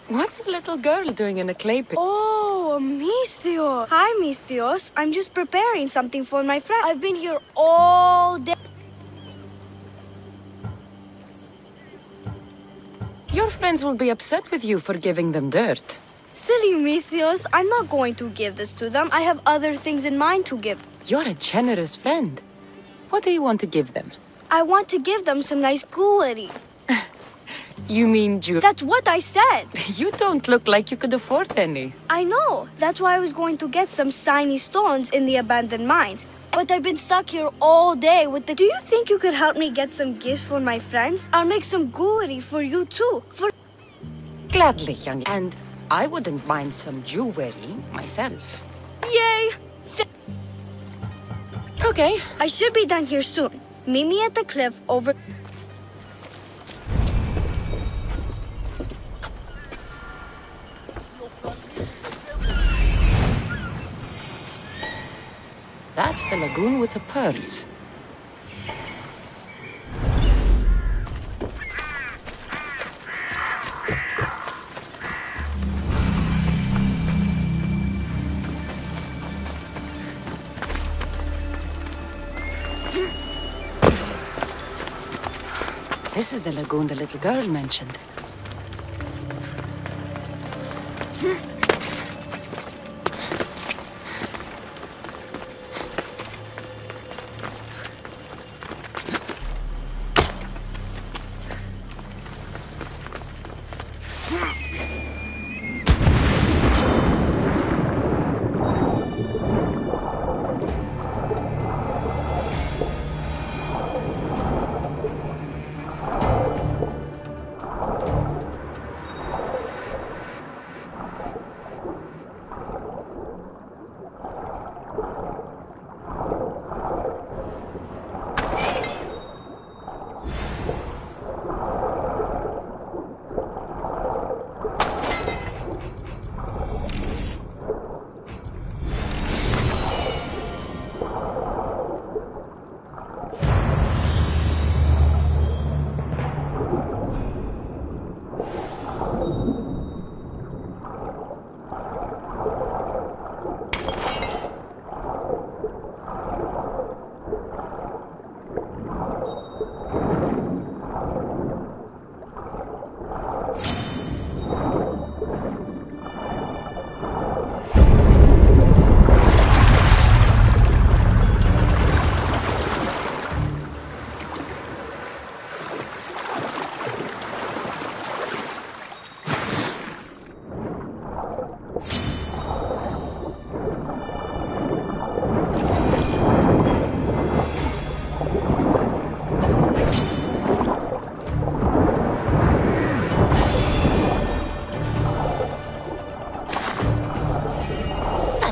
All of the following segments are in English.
What's a little girl doing in a clay pit? Oh, Misthios. Hi, Misthios. I'm just preparing something for my friend. I've been here all day. Your friends will be upset with you for giving them dirt. Silly Misthios, I'm not going to give this to them. I have other things in mind to give. You're a generous friend. What do you want to give them? I want to give them some nice jewelry. You mean jewelry? That's what I said. You don't look like you could afford any. I know. That's why I was going to get some shiny stones in the abandoned mines. But I've been stuck here all day with the... Do you think you could help me get some gifts for my friends? I'll make some jewelry for you too. Gladly, young. And I wouldn't mind some jewelry myself. Yay! Okay. I should be done here soon. Meet me at the cliff over... That's the lagoon with the pearls. This is the lagoon the little girl mentioned.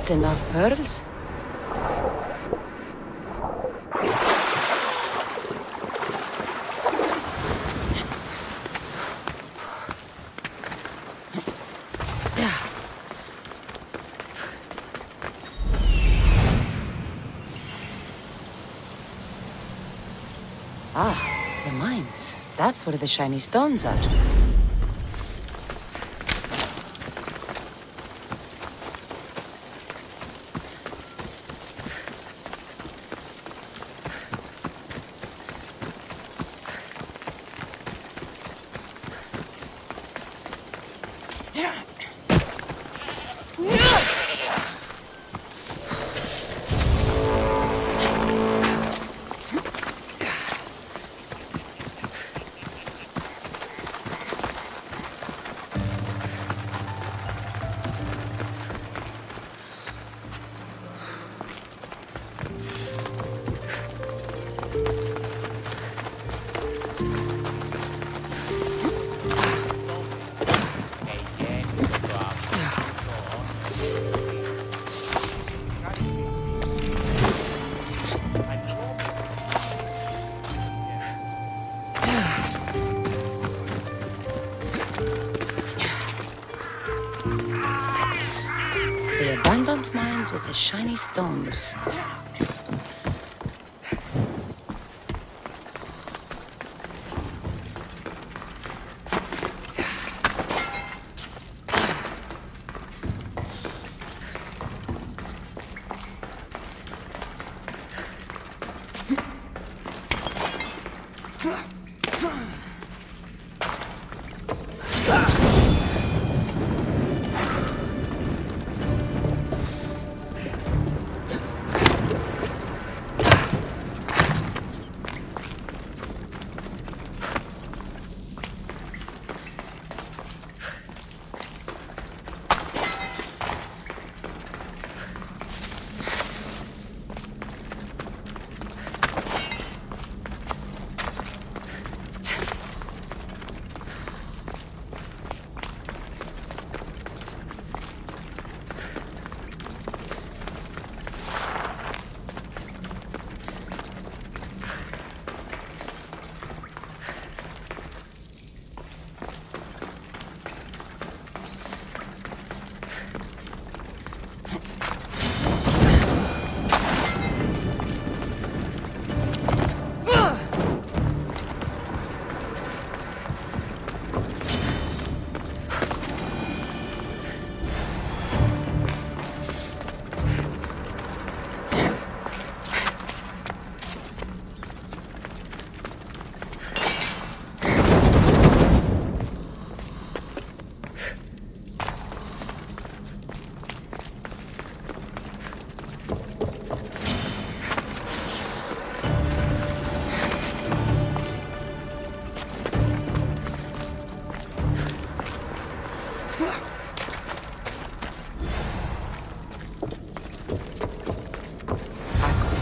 That's enough pearls. Ah, the mines. That's where the shiny stones are. The abandoned mines with the shiny stones.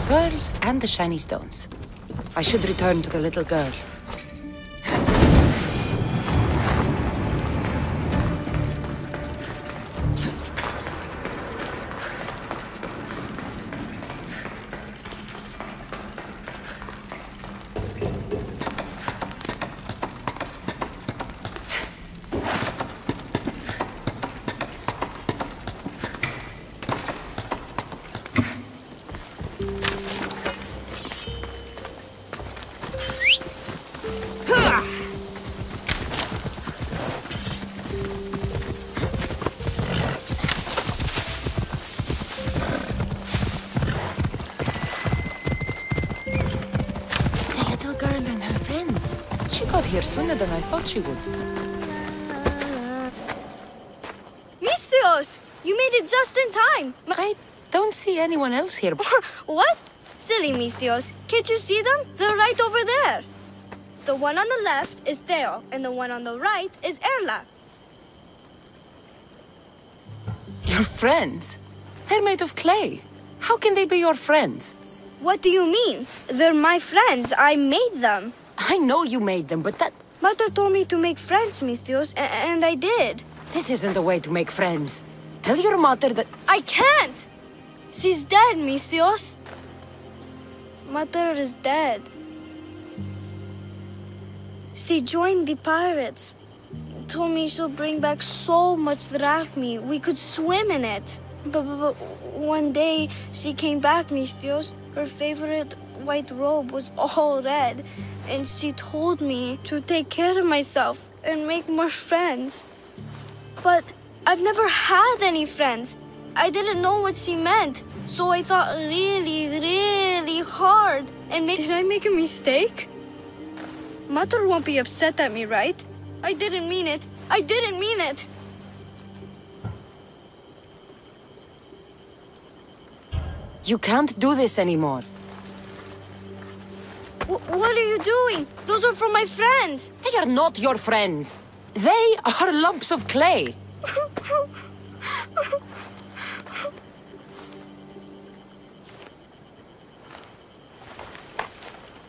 Pearls and the shiny stones. I should return to the little girl. She got here sooner than I thought she would. Misthios! You made it just in time! I don't see anyone else here. What? Silly Misthios. Can't you see them? They're right over there. The one on the left is Theo, and the one on the right is Erla. Your friends? They're made of clay. How can they be your friends? What do you mean? They're my friends. I made them. I know you made them, but that... Mother told me to make friends, Misthios, and I did. This isn't the way to make friends. Tell your mother that... I can't! She's dead, mis Dios. Mother is dead. She joined the pirates. Told me she'll bring back so much drachmi, we could swim in it. But one day she came back, mis Dios. Her favorite white robe was all red. And she told me to take care of myself and make more friends. But I've never had any friends. I didn't know what she meant. So I thought really, really hard. And did I make a mistake? Mother won't be upset at me, right? I didn't mean it. I didn't mean it. You can't do this anymore. What are you doing? Those are from my friends. They are not your friends. They are lumps of clay.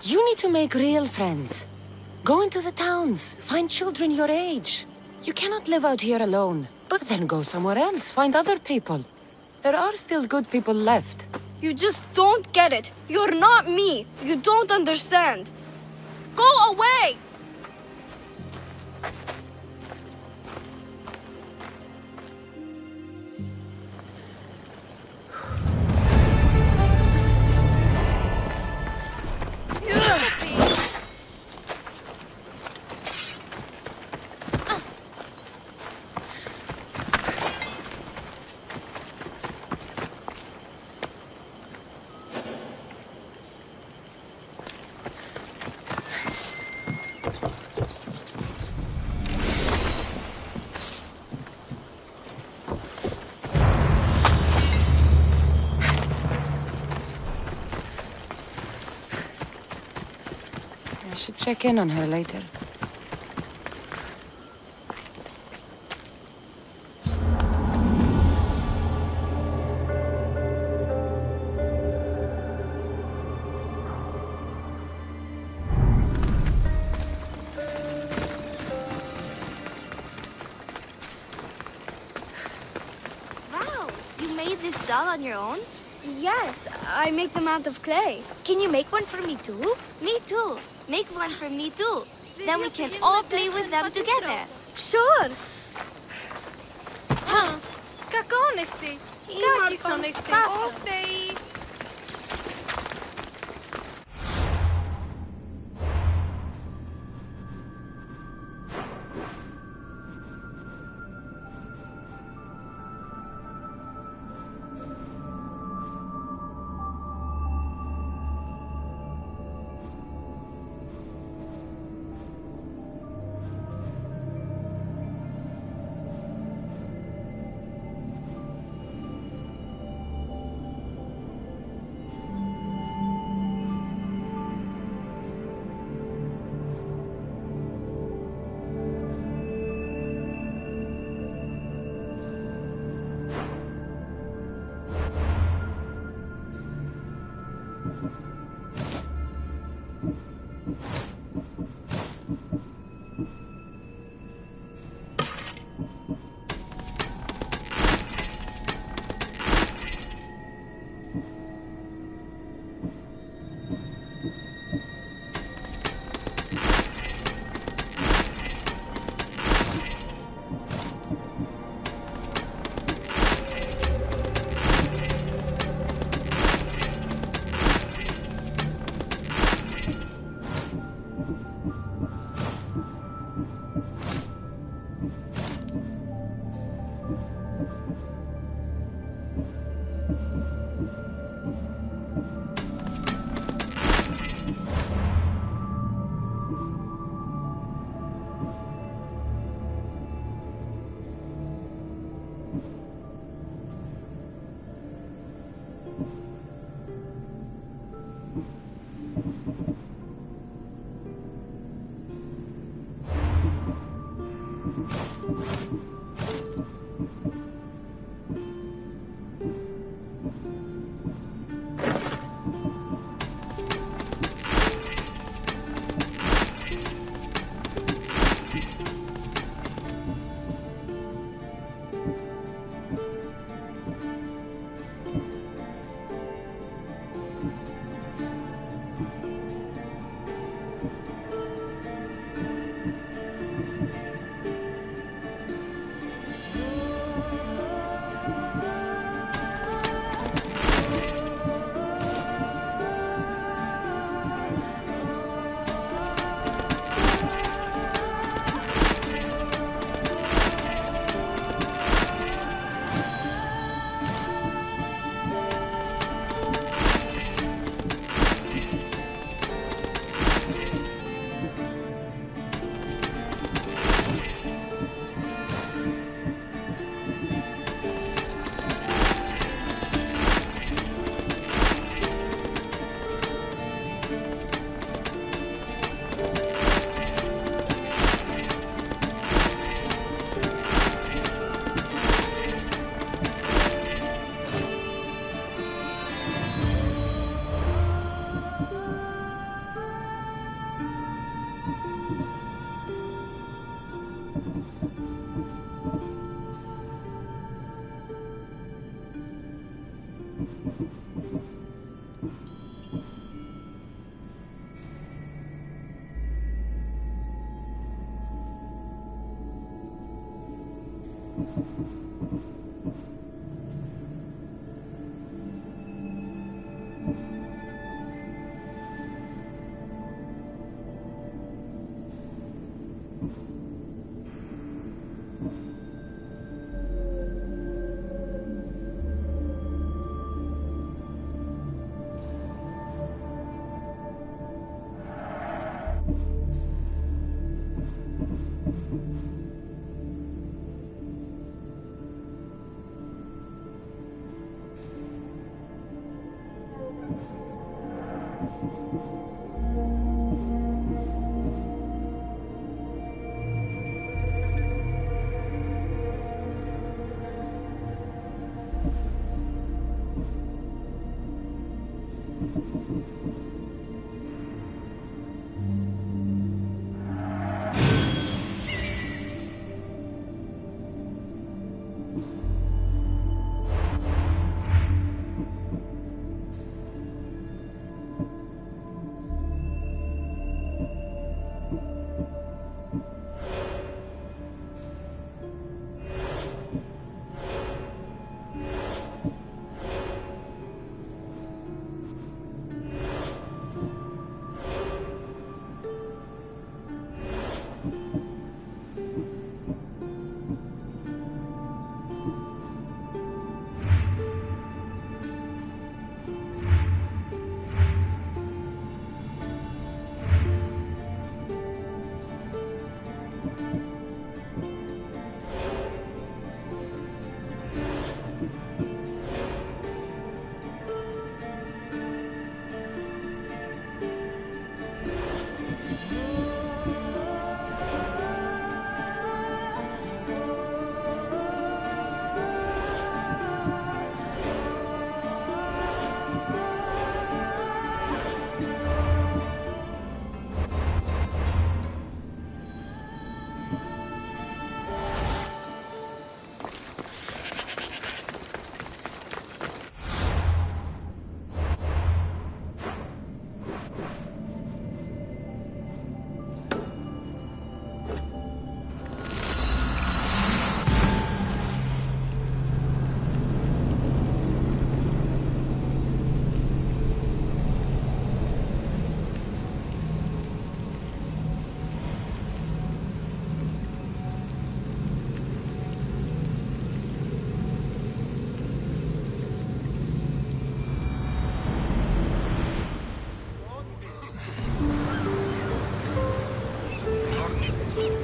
You need to make real friends. Go into the towns, find children your age. You cannot live out here alone. But then go somewhere else, find other people. There are still good people left. You just don't get it. You're not me. You don't understand. Go away! I should check in on her later. Wow, you made this doll on your own? Yes, I make them out of clay. Can you make one for me too? Me too. Make one for me too. Then we can all play with them together. Sure. Kako honesty. Kaki s honesty.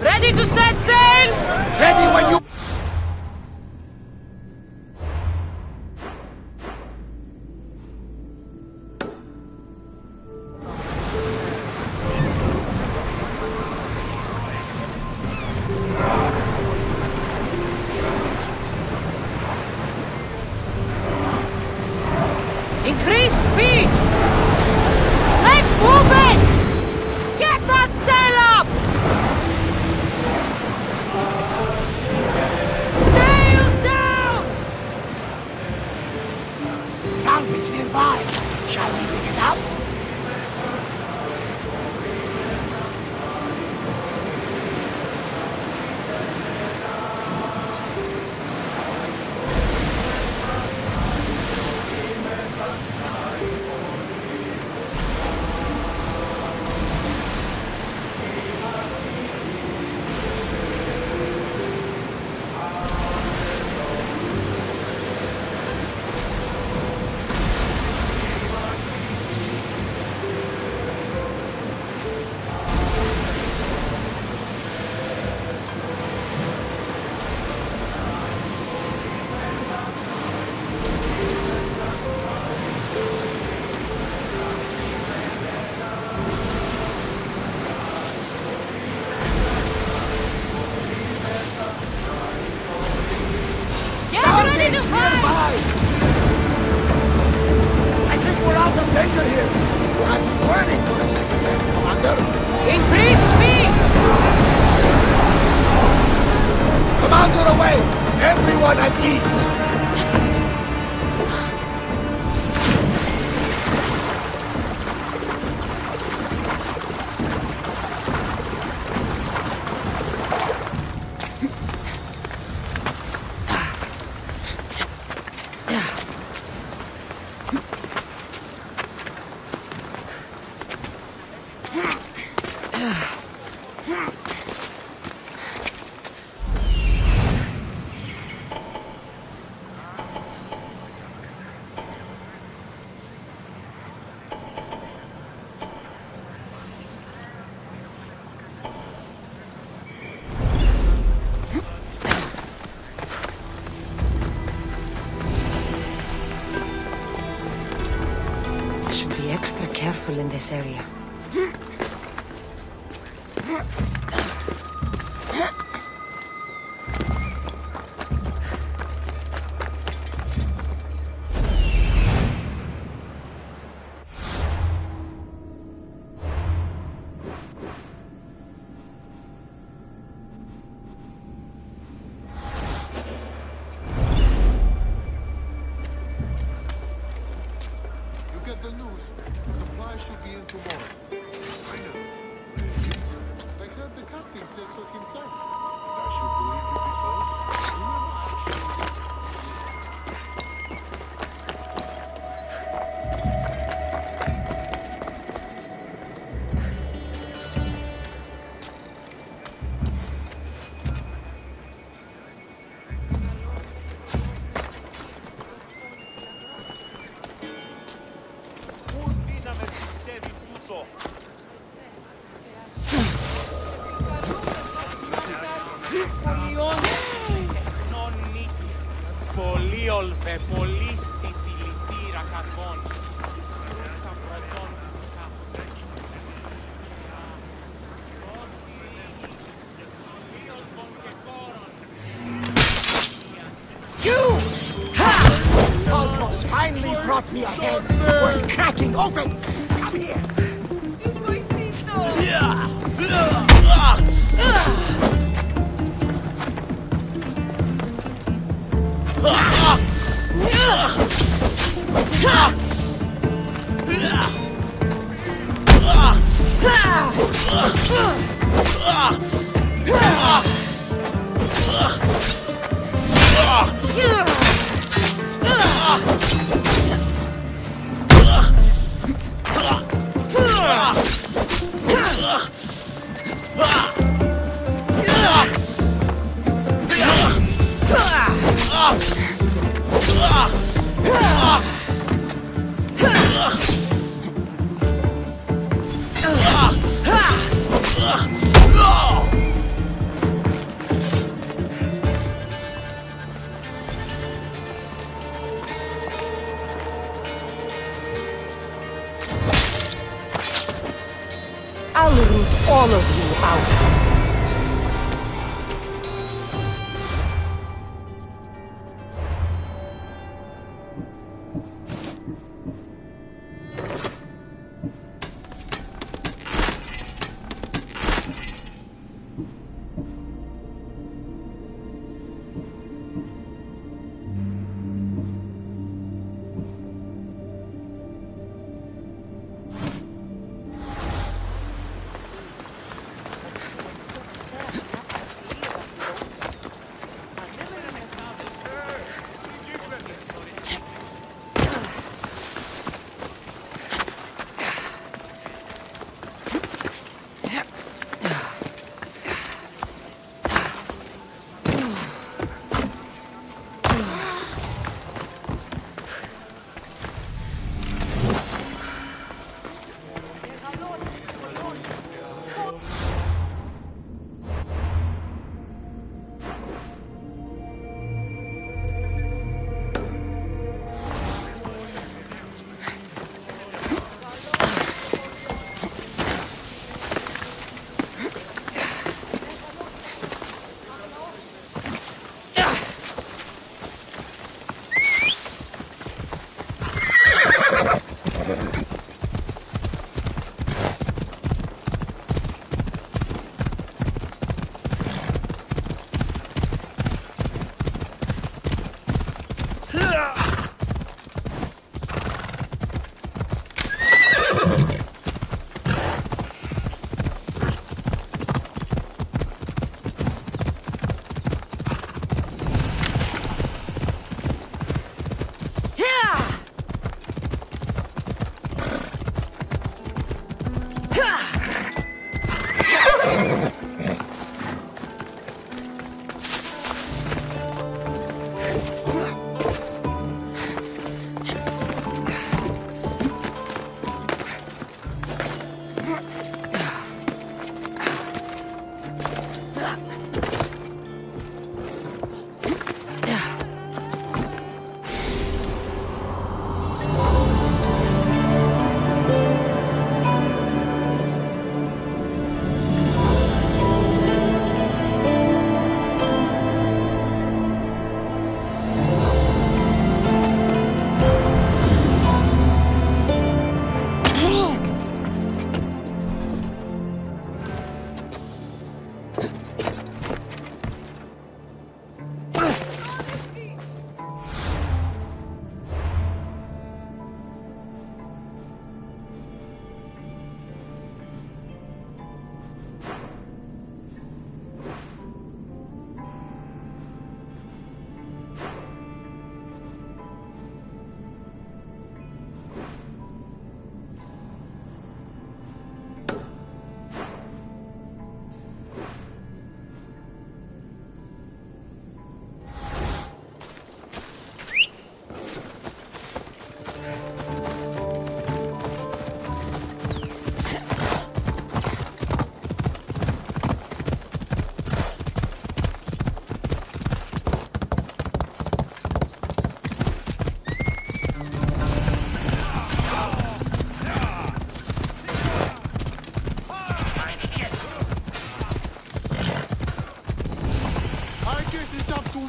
Ready to set sail? Ready when you... Increase speed! Let's move it! Get that sail up! Sails down! Salvage nearby. Shall we pick it up? I think we're out of danger here. I'm burning for a second there, Commander. Increase speed! Commander away! Everyone at ease! careful in this area. The news. Supplies should be in tomorrow. I know. I heard the captain say so himself. And I should believe you because you never actually... Cosmos finally brought me ahead. We're cracking open. Come here. I'll root all of you out. C'est up to me.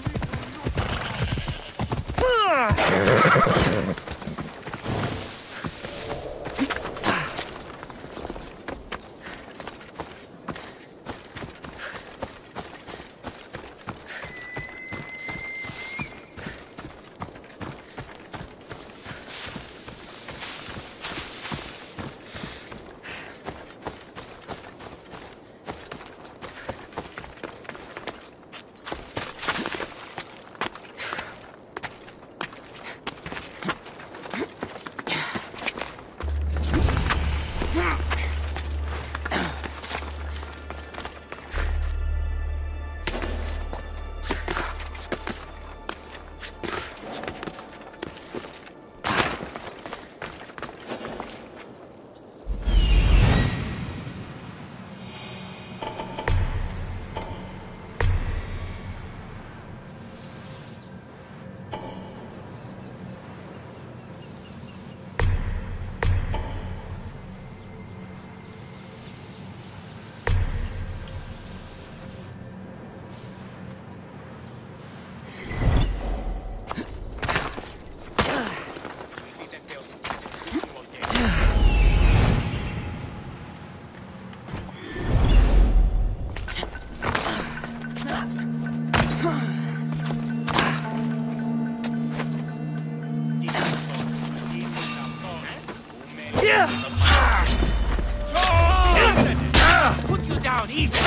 Put you down, easy!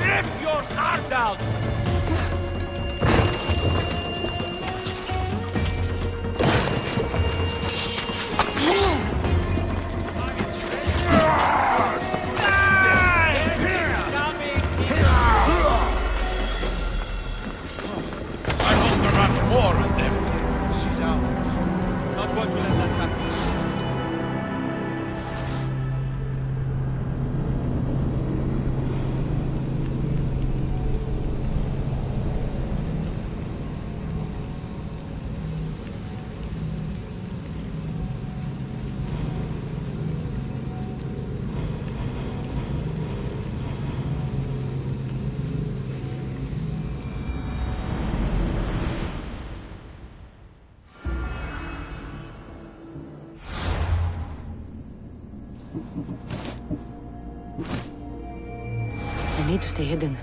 Rip your heart out! I hope there aren't more of them. She's ours. Not going to let that happen. I need to stay hidden.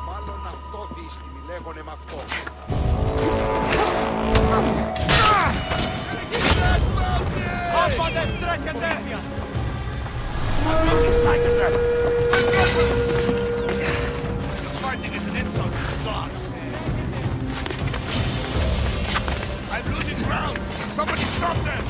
Μάλλον αυτό δύστημη λέγονε μ' αυτό. Άπαντες τρέχετε! I'm losing sight of them! Fighting is an insult to the gods. I'm losing ground! Somebody stop them!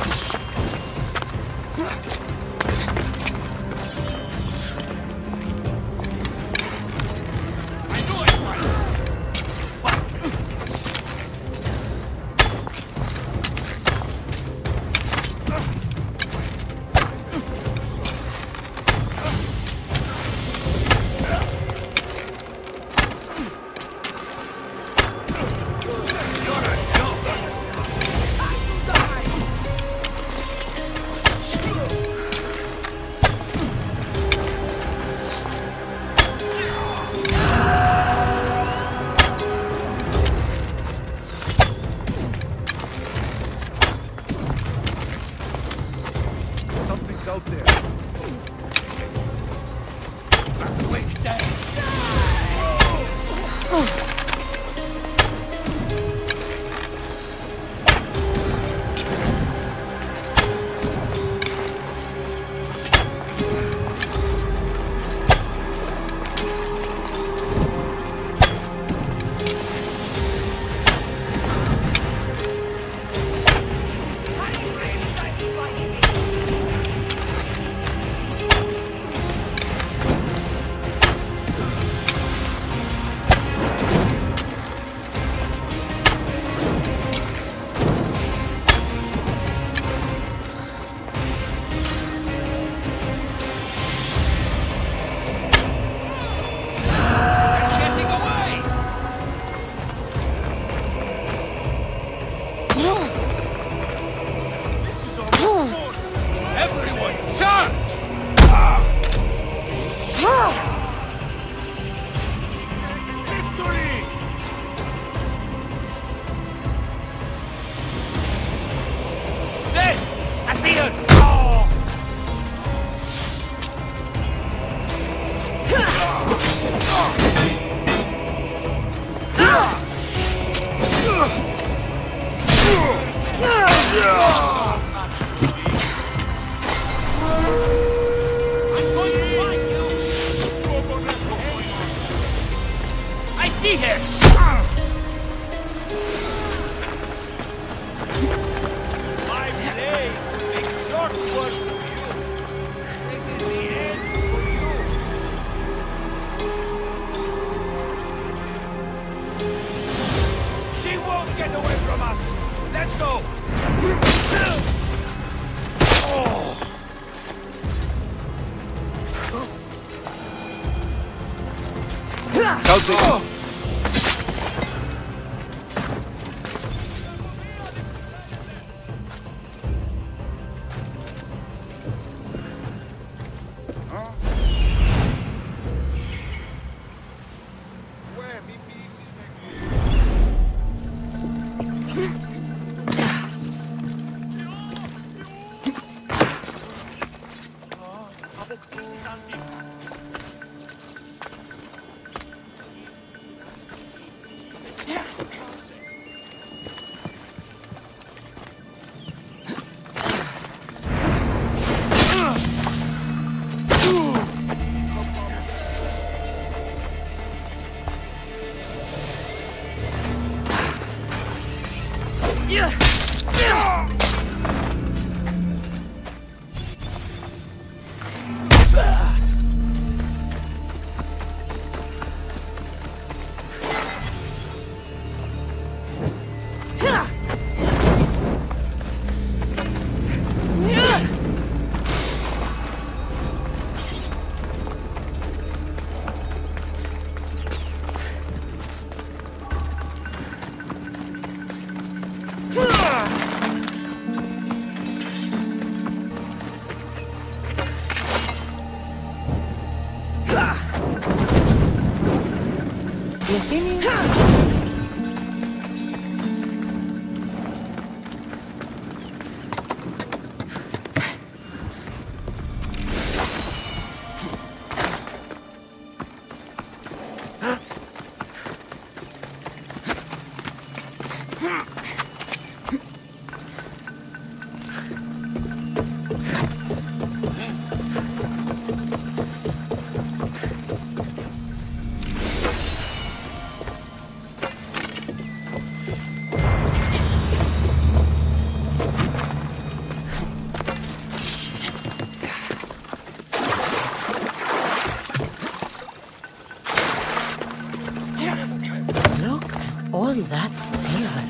All that silver.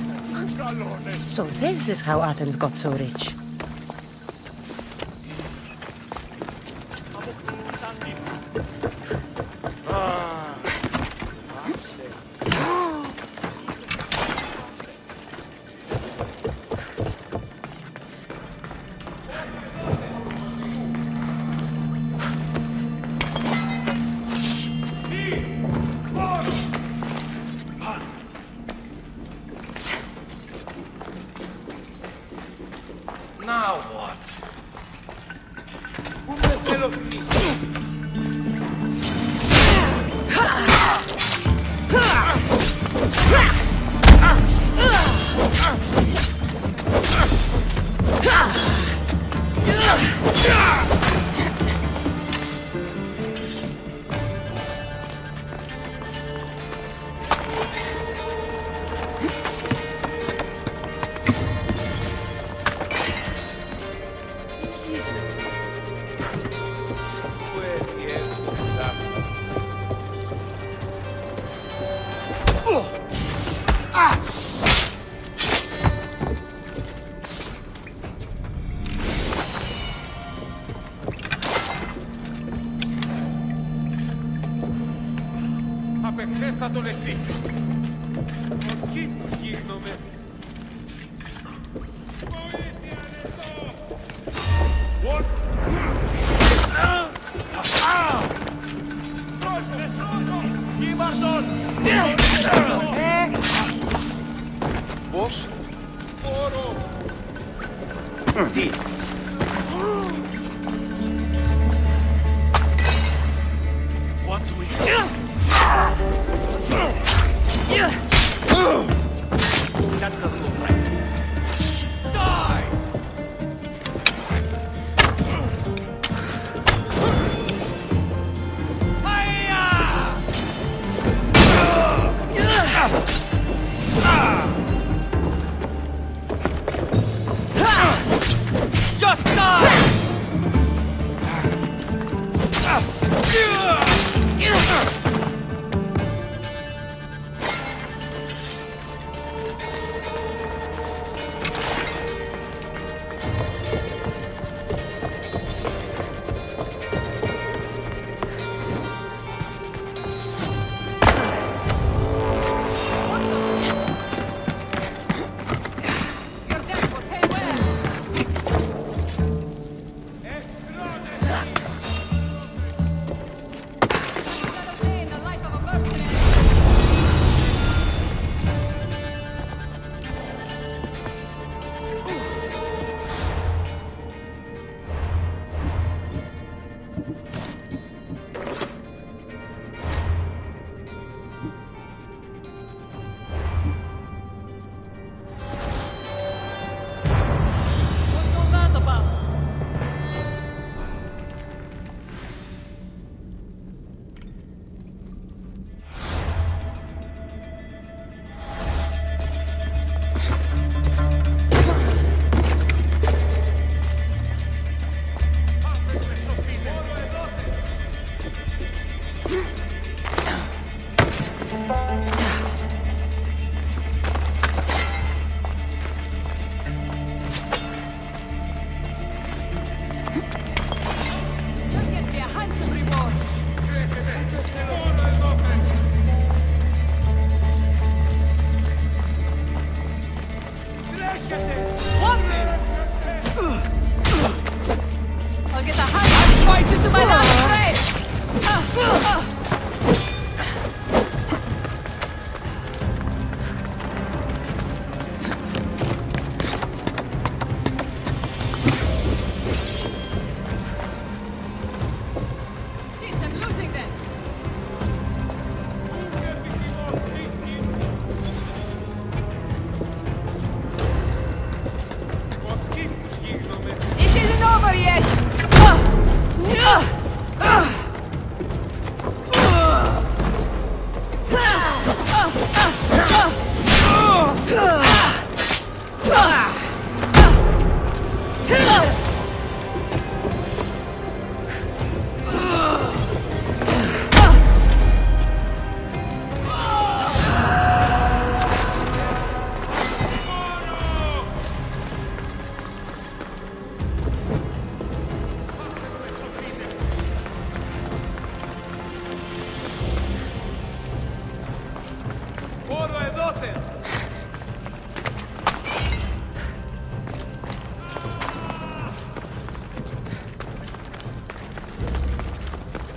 So this is how Athens got so rich. Now what? Απεχθέστα τον εστί. Ο κήπους γίγνομαι. Βοήθεια εδώ! What? Πρόσω! Κύβαρτον! Πώς? Φόρο! Τι? What do we do? That doesn't look right. Die! Hiya!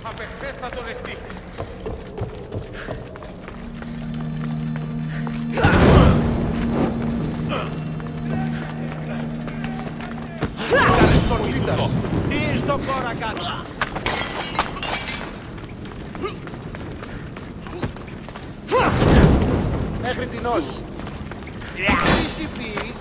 Απεχθέστα τον εστί. Κάλες τον Λίτας. Τι στο κόρα κάτω. Μέχρι την όση. Τι πεις.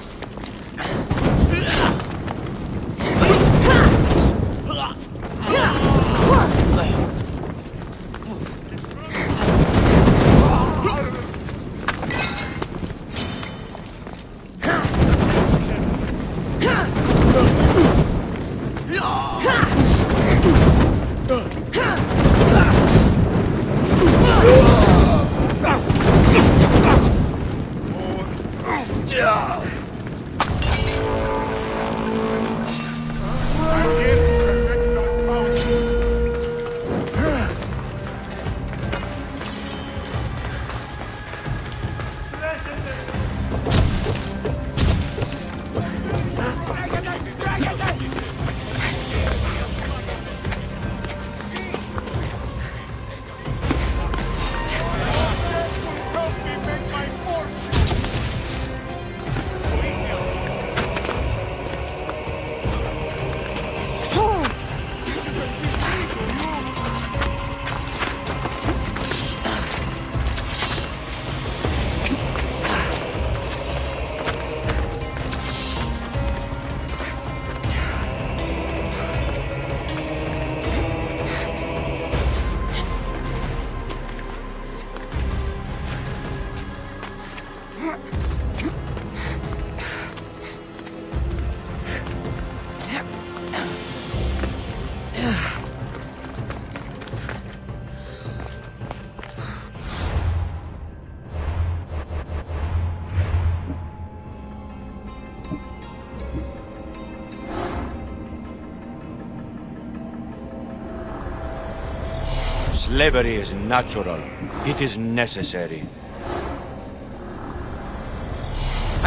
Slavery is natural. It is necessary.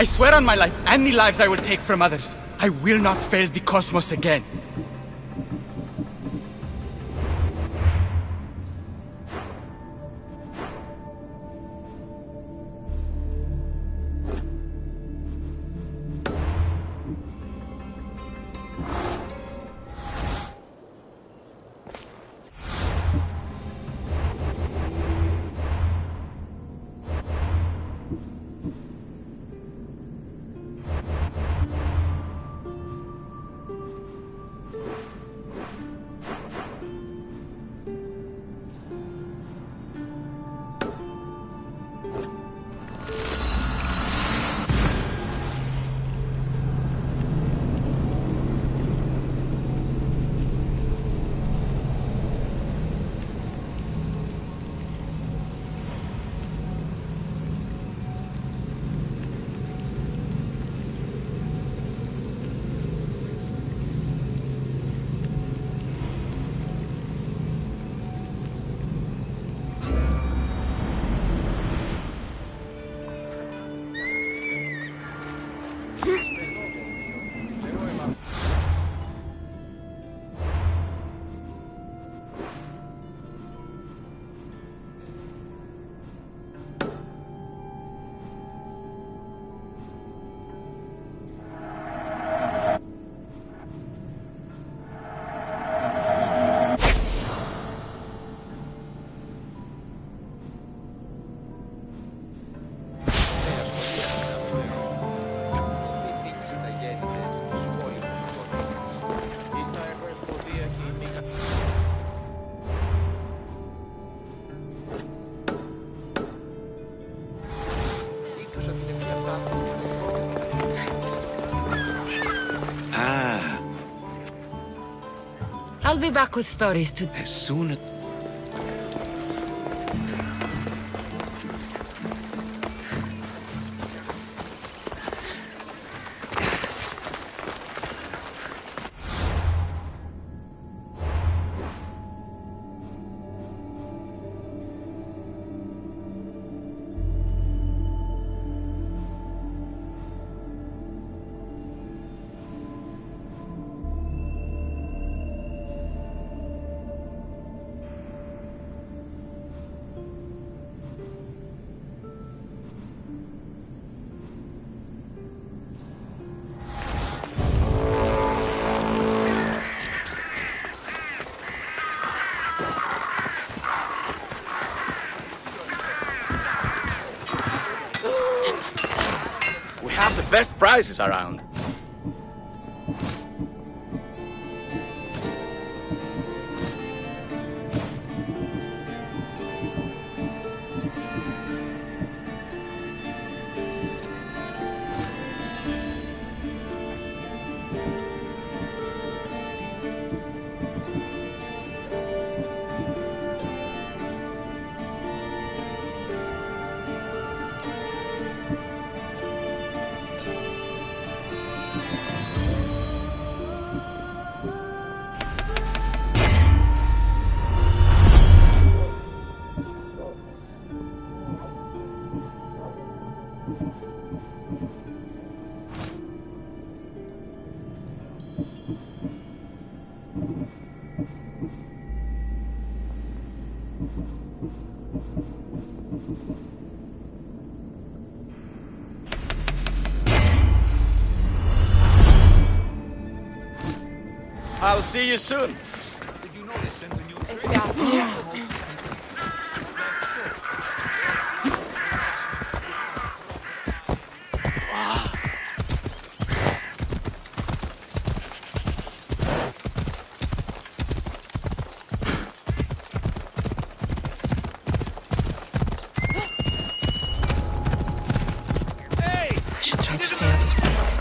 I swear on my life and the lives I will take from others, I will not fail the cosmos again. I'll be back with stories to... As soon as... best prices around. I'll see you soon. Did you know they sent a new Strix? I should try to stay out of sight.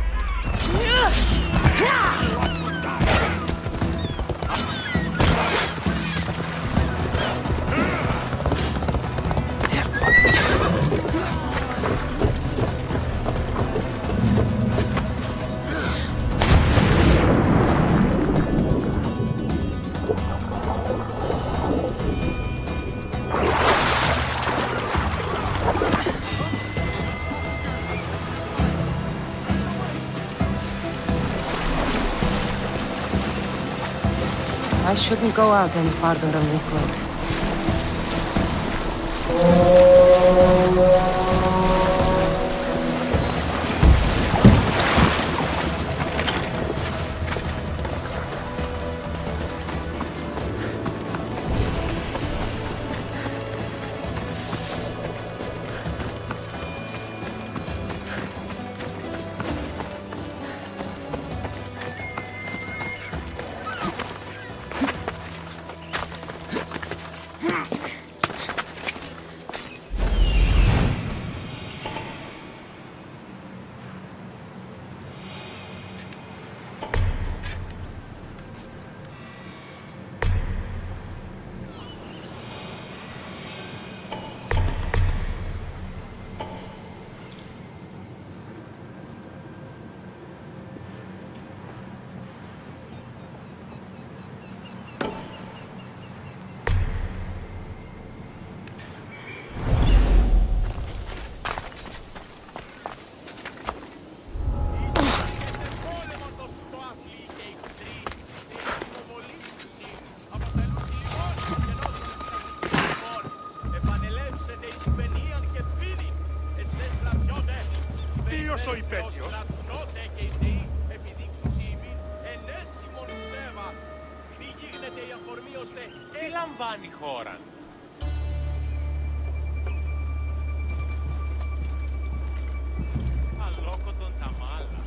I shouldn't go out any farther on this boat. Τι λαμβάνει η χώρα? Αλόκοτον τα μάλα.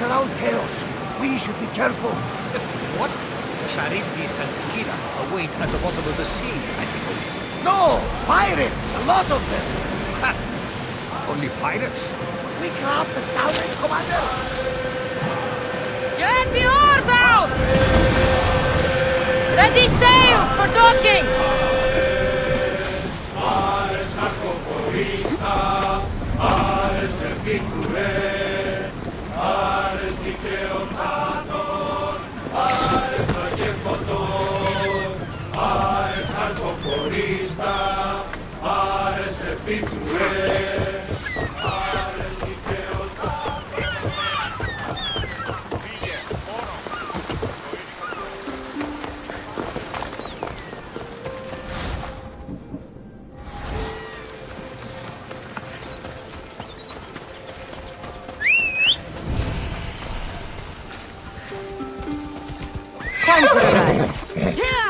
around chaos. We should be careful. What? Charybdis and Skira await at the bottom of the sea, I suppose. No! Pirates! A lot of them! Ha! Only pirates? We craft the salvage, Commander! Get the oars out! Ready sails for docking! Time for a ride. Yeah!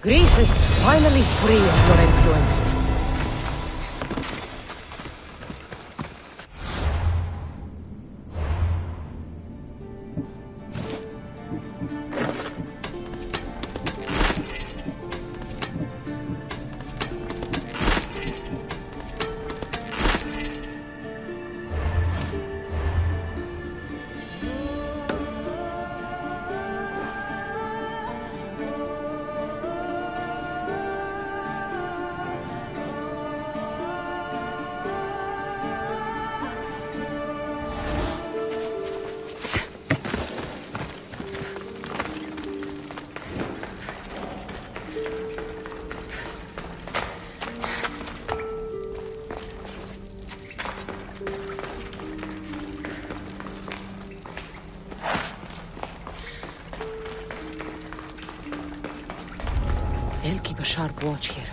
Greece is finally free of your influence. They'll keep a sharp watch here.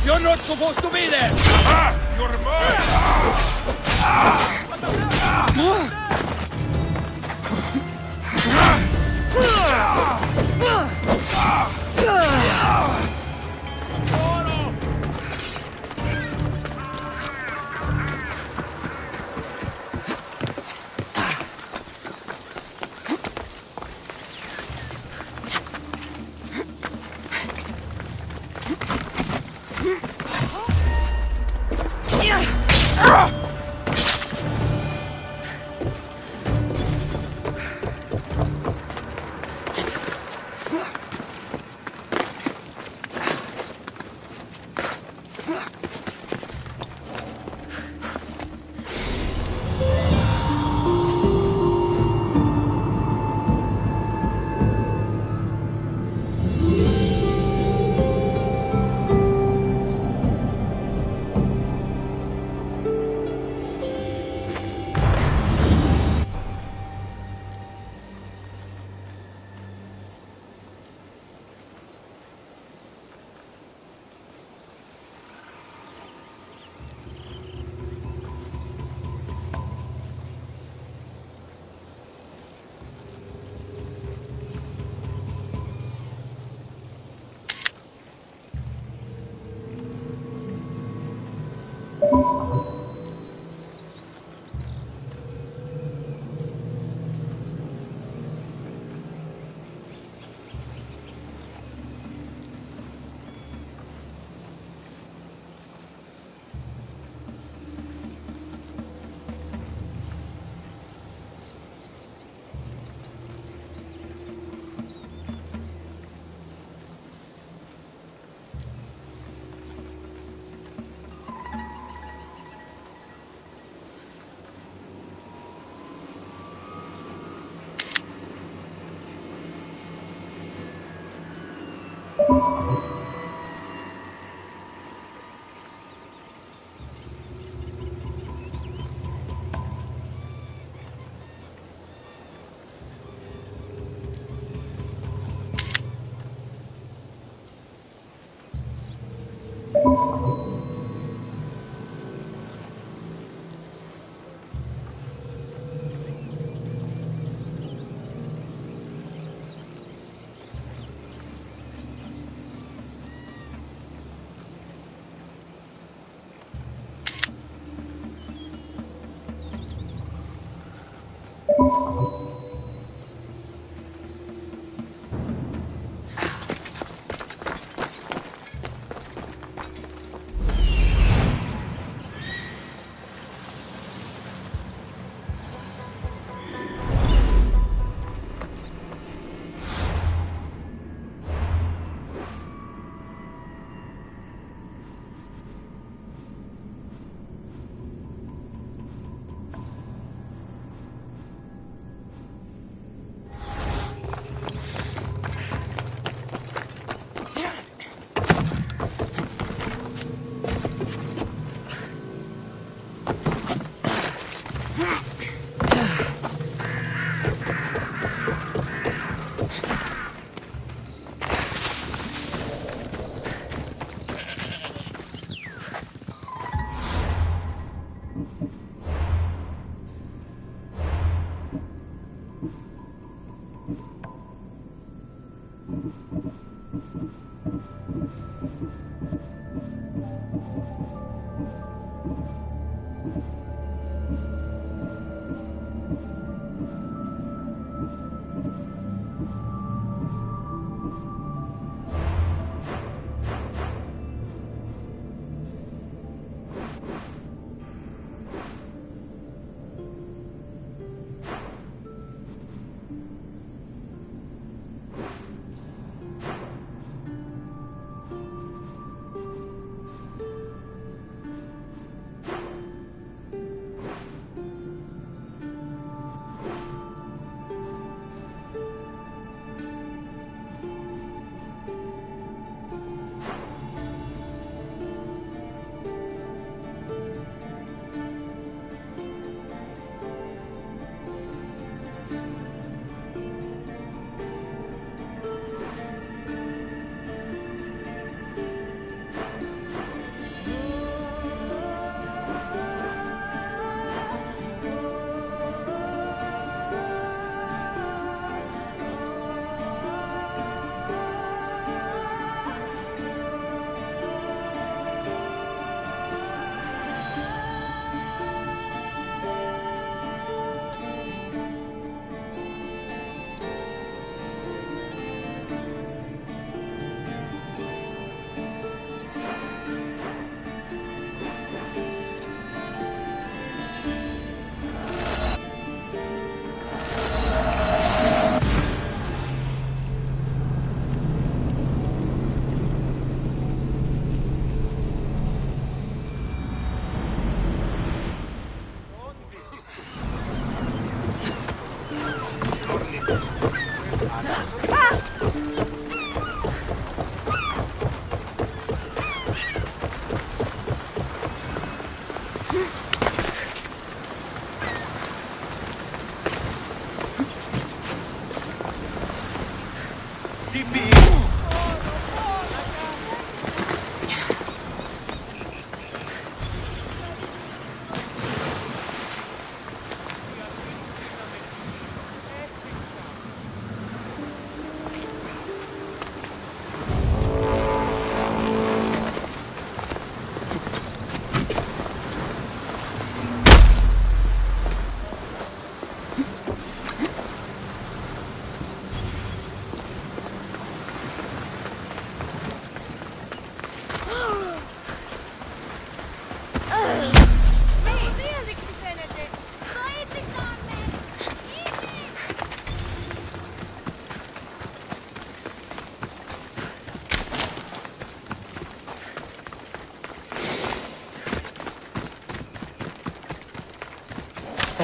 You're not supposed to be there! Ah, you're mine!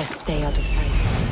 Best stay out of sight.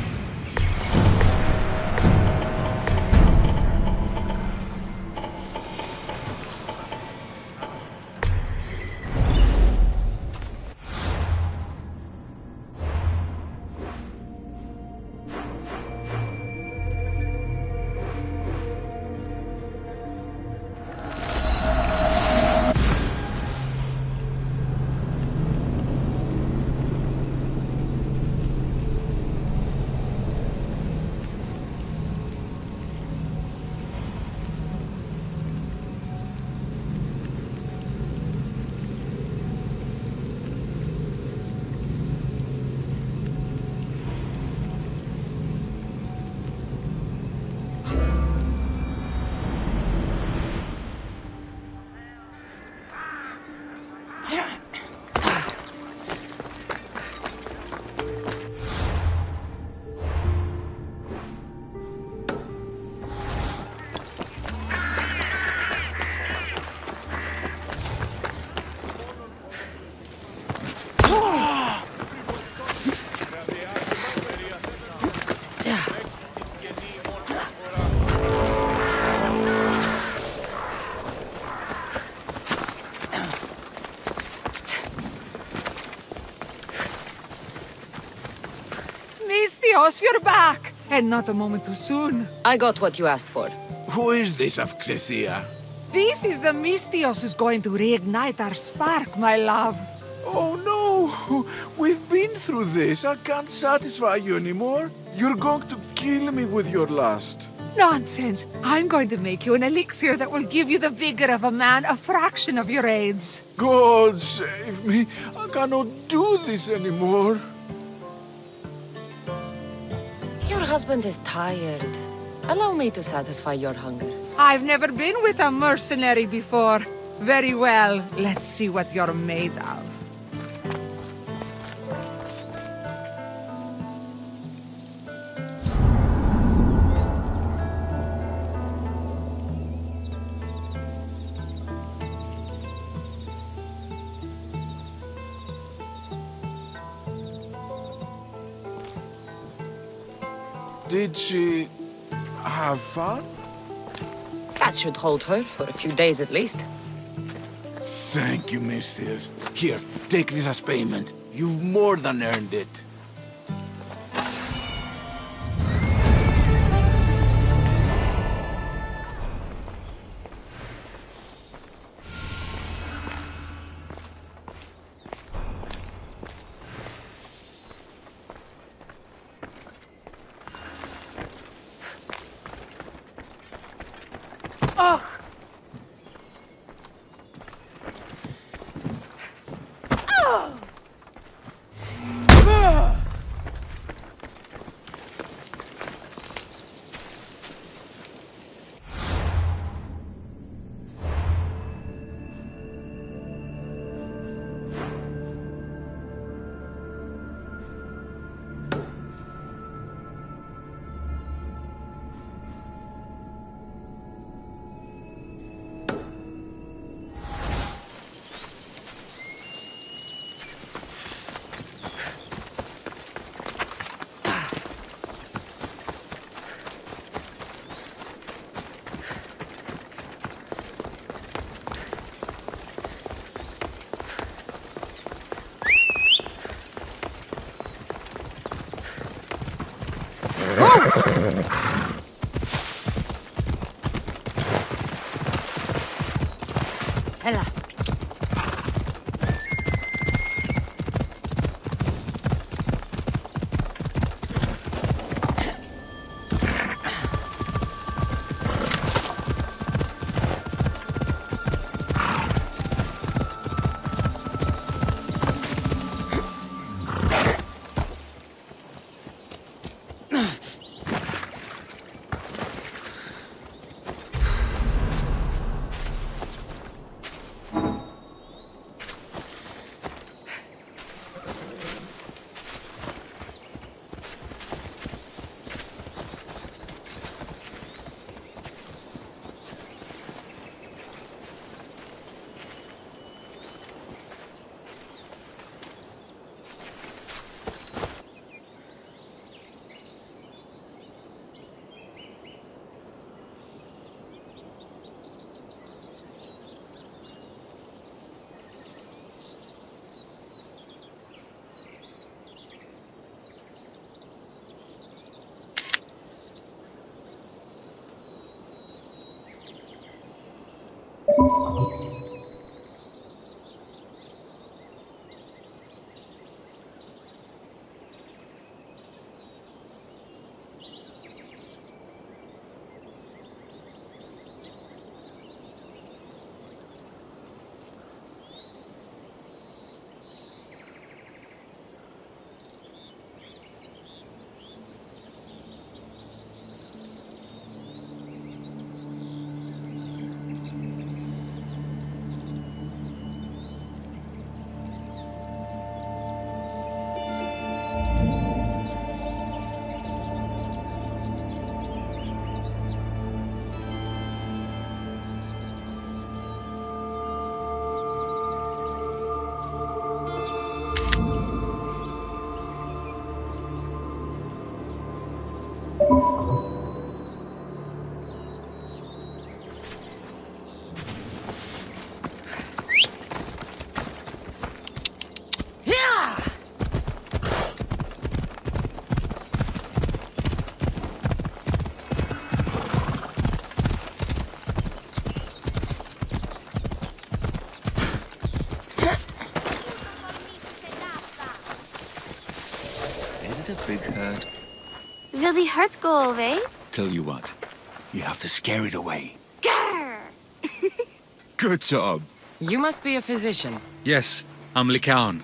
Mistios, you're back! And not a moment too soon. I got what you asked for. Who is this of Xesia? This is the Mistios who's going to reignite our spark, my love. Oh no! We've been through this. I can't satisfy you anymore. You're going to kill me with your lust. Nonsense. I'm going to make you an elixir that will give you the vigor of a man a fraction of your age. God save me. I cannot do this anymore. Your husband is tired. Allow me to satisfy your hunger. I've never been with a mercenary before. Very well. Let's see what you're made of. Did she have fun? That should hold her for a few days at least. Thank you, Mistios. Here, take this as payment. You've more than earned it. Hela. hurt. Will the hurt go away? Tell you what, you have to scare it away. Grr! Good job. You must be a physician. Yes, I'm Lycaon.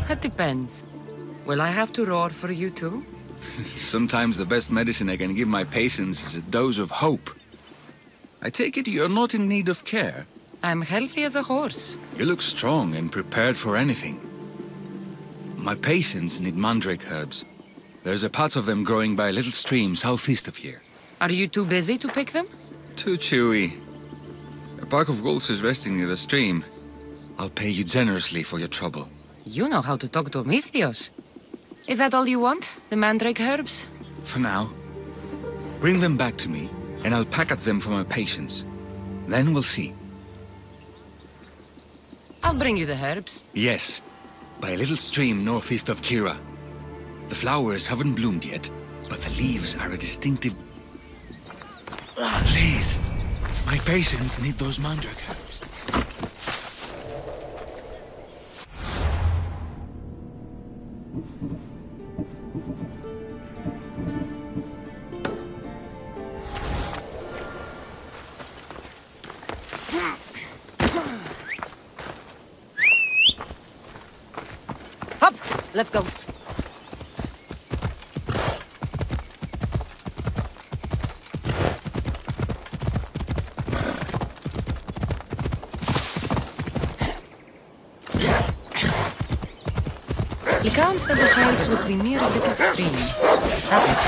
That depends. Will I have to roar for you too? Sometimes the best medicine I can give my patients is a dose of hope. I take it you're not in need of care. I'm healthy as a horse. You look strong and prepared for anything. My patients need mandrake herbs. There's a patch of them growing by a little stream southeast of here. Are you too busy to pick them? Too chewy. A pack of wolves is resting near the stream. I'll pay you generously for your trouble. You know how to talk to Misthios. Is that all you want? The mandrake herbs? For now. Bring them back to me, and I'll package them for my patients. Then we'll see. I'll bring you the herbs. Yes, by a little stream northeast of Kira. The flowers haven't bloomed yet, but the leaves are a distinctive... Please, my patients need those mandrake herbs. Up! Let's go. Lycaon said the herbs would be near a little stream. That looks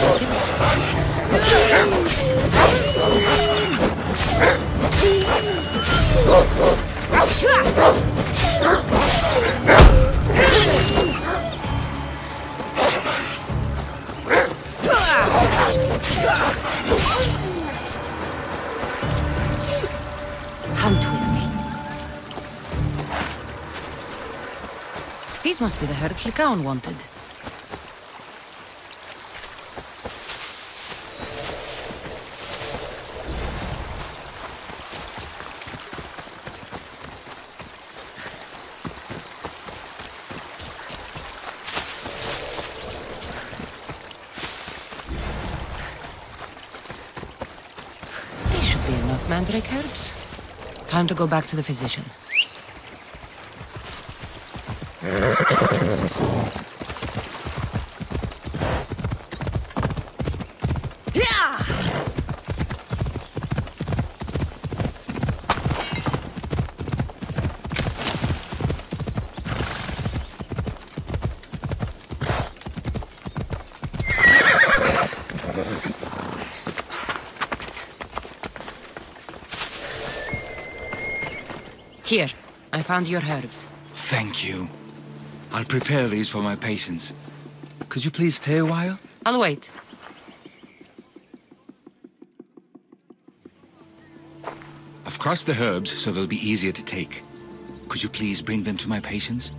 Hunt with me. These must be the herbs Lycaon wanted. These should be enough mandrake herbs. Time to go back to the physician. Here, I found your herbs. Thank you. I'll prepare these for my patients. Could you please stay a while? I'll wait. I've crushed the herbs so they'll be easier to take. Could you please bring them to my patients?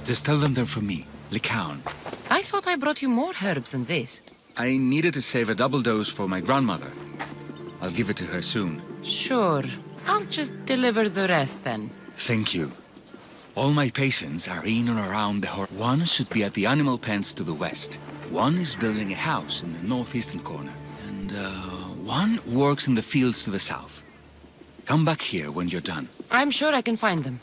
Just tell them they're from me, Lycaon. I thought I brought you more herbs than this. I needed to save a double dose for my grandmother. I'll give it to her soon. Sure. I'll just deliver the rest then. Thank you. All my patients are in and around the One should be at the animal pens to the west. One is building a house in the northeastern corner. And, one works in the fields to the south. Come back here when you're done. I'm sure I can find them.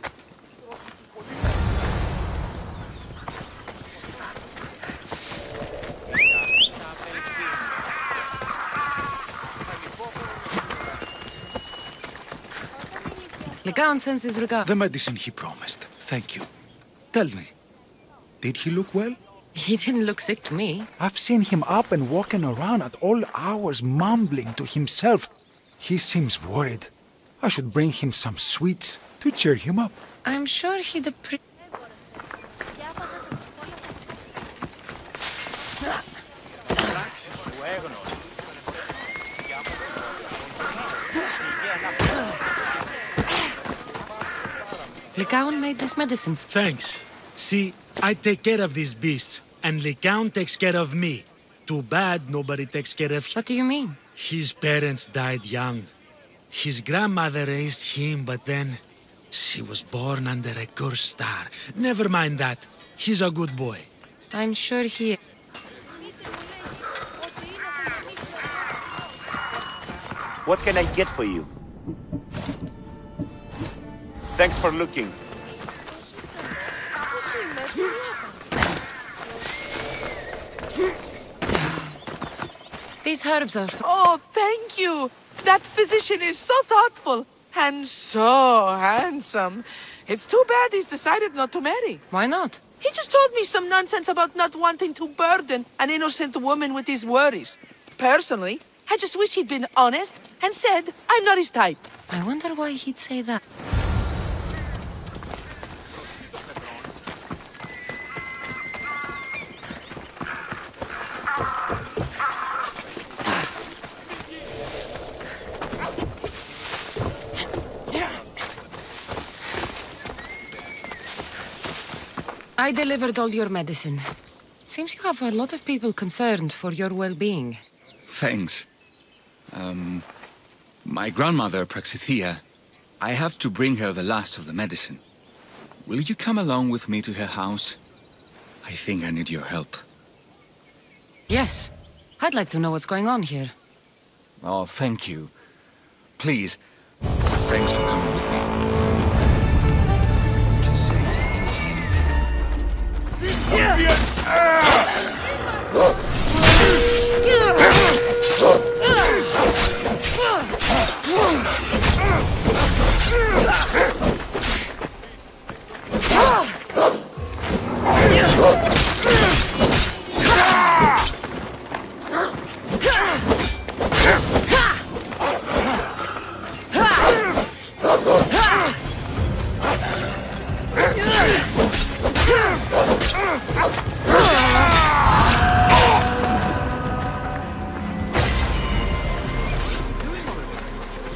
Lycaon sends his regard. The medicine he promised. Thank you. Tell me, did he look well? He didn't look sick to me. I've seen him up and walking around at all hours, mumbling to himself. He seems worried. I should bring him some sweets to cheer him up. I'm sure he'd appreciate... Lycaon made this medicine. Thanks. See, I take care of these beasts, and Lycaon takes care of me. Too bad nobody takes care of him. What do you mean? His parents died young. His grandmother raised him, but then she was born under a cursed star. Never mind that. He's a good boy. I'm sure he... What can I get for you? Thanks for looking. These herbs are... Oh, thank you. That physician is so thoughtful and so handsome. It's too bad he's decided not to marry. Why not? He just told me some nonsense about not wanting to burden an innocent woman with his worries. Personally, I just wish he'd been honest and said I'm not his type. I wonder why he'd say that. I delivered all your medicine. Seems you have a lot of people concerned for your well-being. Thanks. My grandmother, Praxithea, I have to bring her the last of the medicine. Will you come along with me to her house? I think I need your help. Yes. I'd like to know what's going on here. Oh, thank you. Please, thanks for coming with me. Just say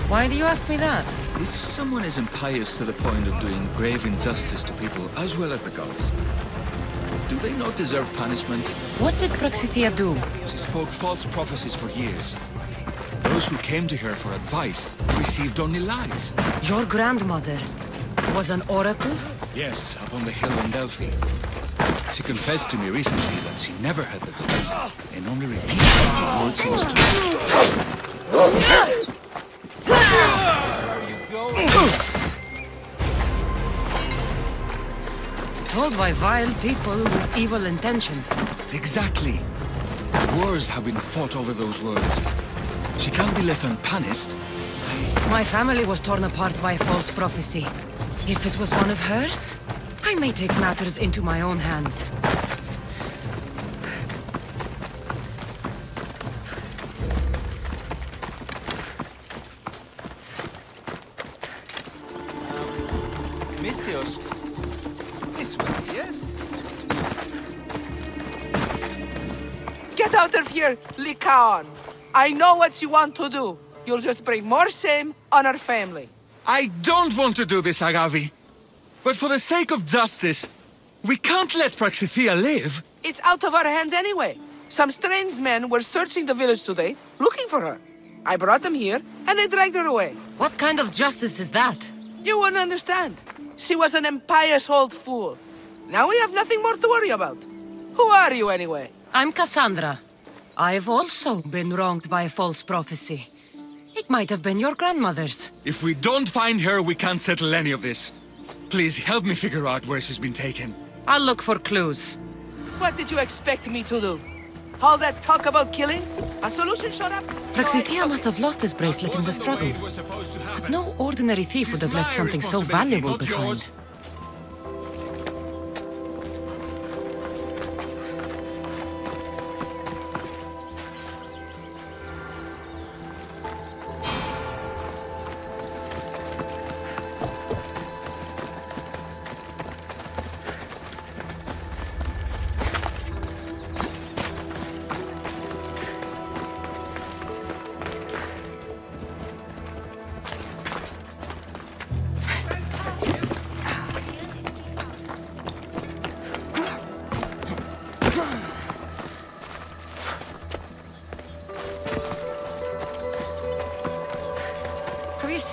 Why do you ask me that? if someone is impious to the point of doing grave injustice to people as well as the gods, do they not deserve punishment? What did Praxithea do? She spoke false prophecies for years. Those who came to her for advice received only lies. Your grandmother was an oracle? Yes, up on the hill in Delphi. She confessed to me recently that she never heard the gods, and only repeated the words she was told. Told by vile people with evil intentions. Exactly. Wars have been fought over those words. She can't be left unpunished. My family was torn apart by false prophecy. If it was one of hers, I may take matters into my own hands. Misthios. This way, yes? Get out of here, Lycaon. I know what you want to do. You'll just bring more shame on our family. I don't want to do this, Agavi. But for the sake of justice, we can't let Praxithea live. It's out of our hands anyway. Some strange men were searching the village today, looking for her. I brought them here, and they dragged her away. What kind of justice is that? You wouldn't understand. She was an impious old fool. Now we have nothing more to worry about. Who are you, anyway? I'm Cassandra. I've also been wronged by a false prophecy. It might have been your grandmother's. If we don't find her, we can't settle any of this. Please help me figure out where she's been taken. I'll look for clues. What did you expect me to do? All that talk about killing? A solution showed up? Praxithea must have lost this bracelet in the struggle. But no ordinary thief would have left something so valuable behind.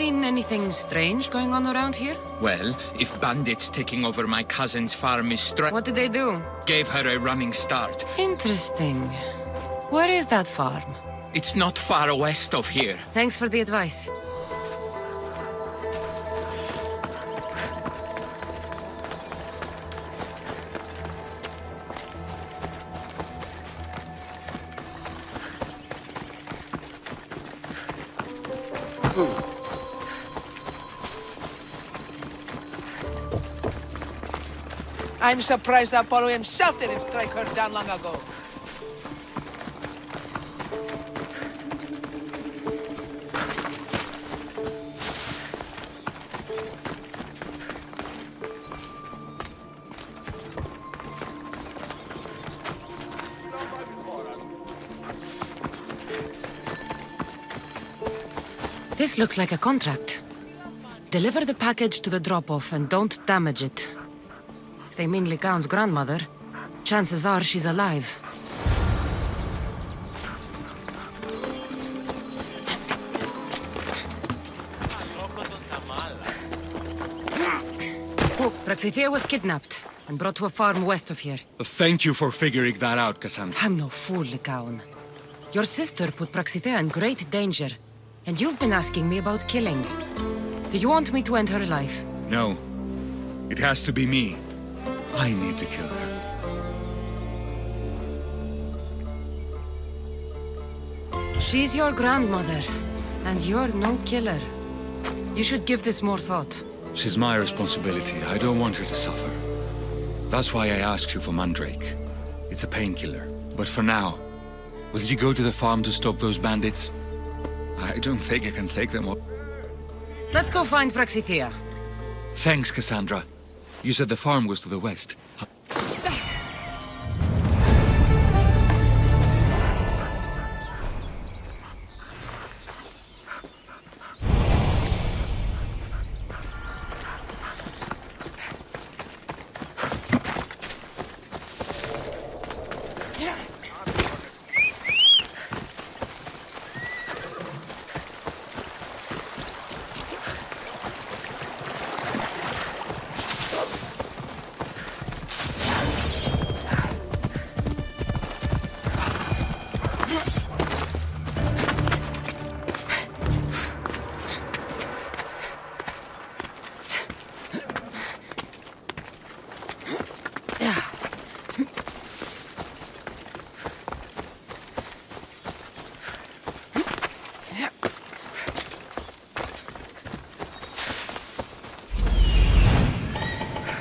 seen anything strange going on around here? Well, if bandits taking over my cousin's farm is What did they do? Gave her a running start. Interesting. Where is that farm? It's not far west of here. Thanks for the advice. I'm surprised Apollo himself didn't strike her down long ago. This looks like a contract. Deliver the package to the drop-off and don't damage it. If they mean Lycaon's grandmother, chances are she's alive. Praxithea was kidnapped and brought to a farm west of here. Thank you for figuring that out, Cassandra. I'm no fool, Lycaon. Your sister put Praxithea in great danger, and you've been asking me about killing. Do you want me to end her life? No. It has to be me. I need to kill her. She's your grandmother, and you're no killer. You should give this more thought. She's my responsibility. I don't want her to suffer. That's why I asked you for Mandrake. It's a painkiller. But for now, will you go to the farm to stop those bandits? I don't think I can take them up. Let's go find Praxithea. Thanks, Cassandra. You said the farm was to the west.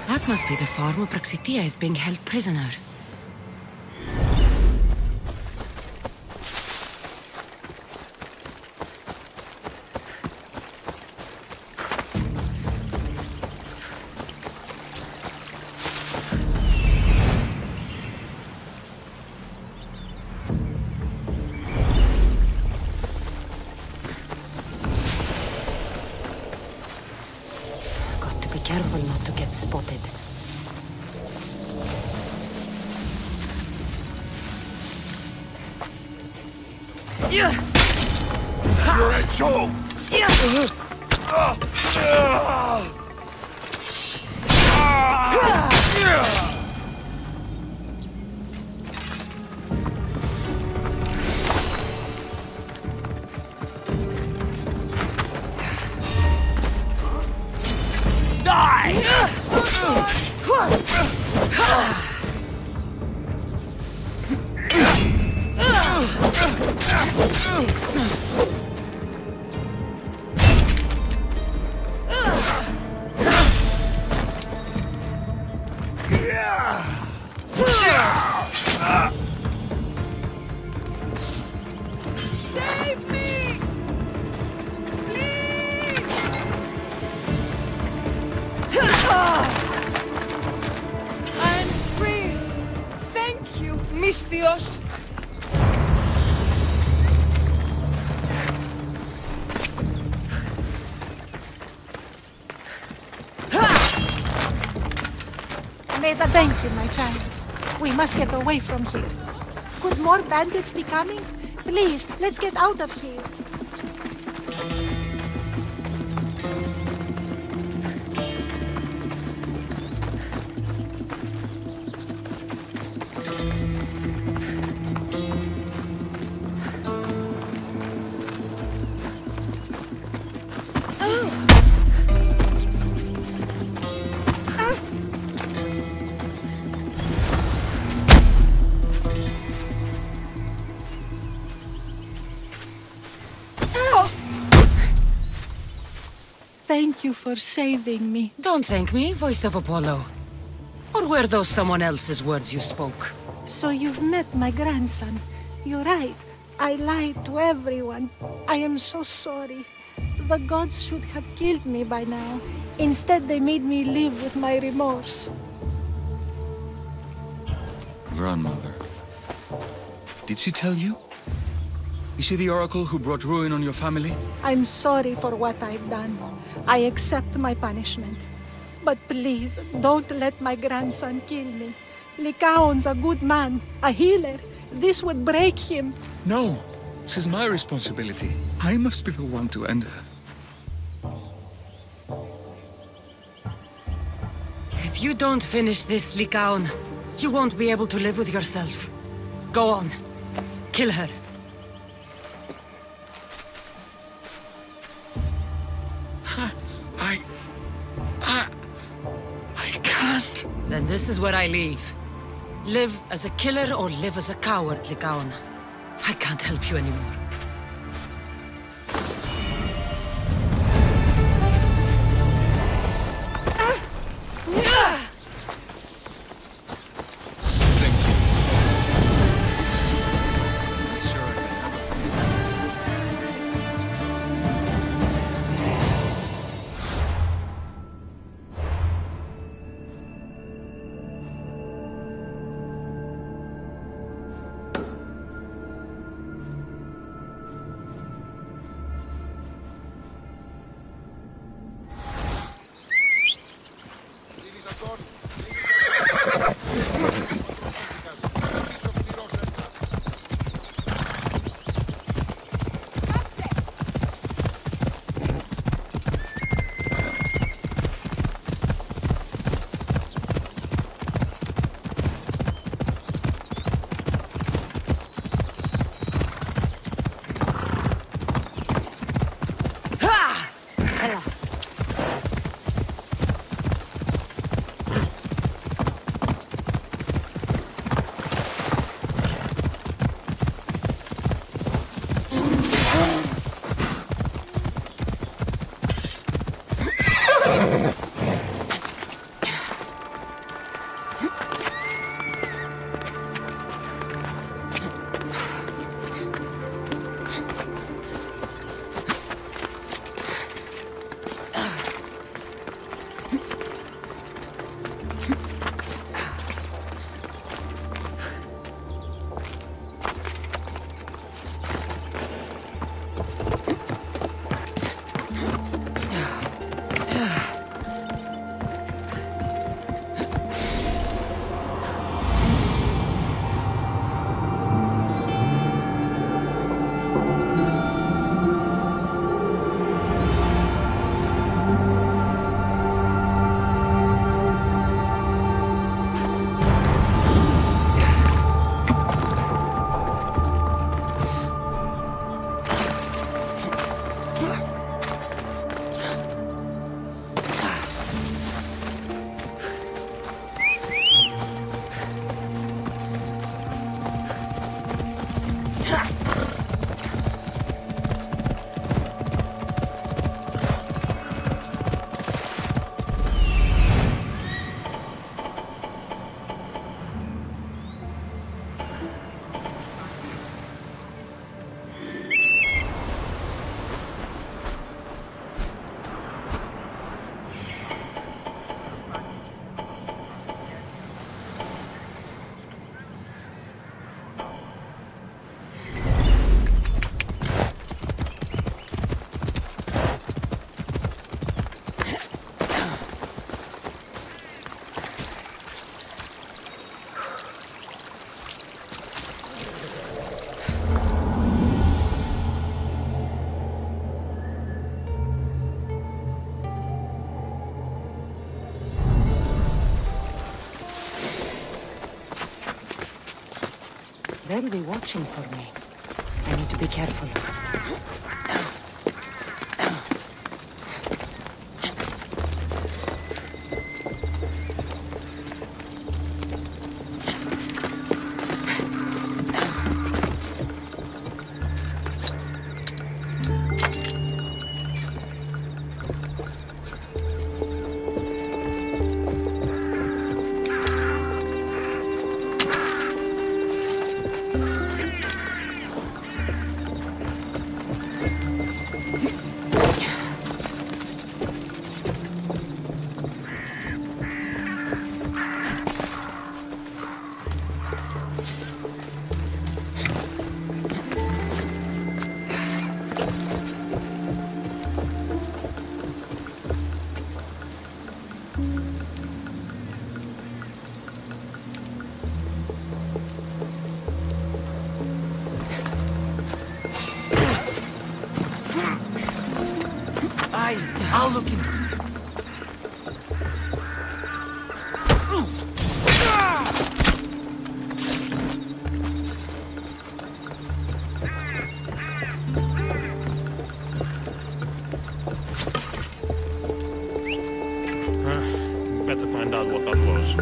That must be the farm where Praxithea is being held prisoner. Got to be careful not to get spotted. You're a joke! Save me! Please! I'm free! Thank you, Mis Dios! Meda, thank you, my child. We must get away from here. Could more bandits be coming? Please, let's get out of here. thank you for saving me. Don't thank me, voice of Apollo. Or were those someone else's words you spoke? So you've met my grandson. You're right. I lied to everyone. I am so sorry. The gods should have killed me by now. Instead, they made me live with my remorse. Grandmother. Did she tell you? Is she the oracle who brought ruin on your family? I'm sorry for what I've done. I accept my punishment. But please, don't let my grandson kill me. Lycaon's a good man, a healer. This would break him. No, this is my responsibility. I must be the one to end her. If you don't finish this, Lycaon, you won't be able to live with yourself. Go on. Kill her. I can't. Then this is where I leave. Live as a killer or live as a coward, Lycaon. I can't help you anymore. They'll be watching for me. I need to be careful. I'll look into it. Better find out what that was.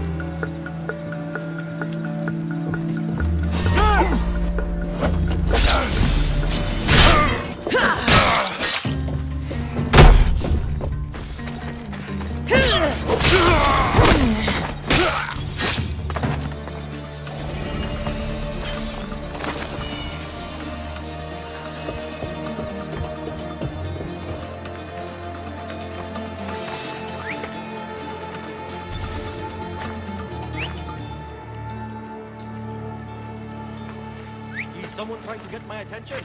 Someone trying to get my attention?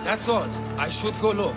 That's odd. I should go look.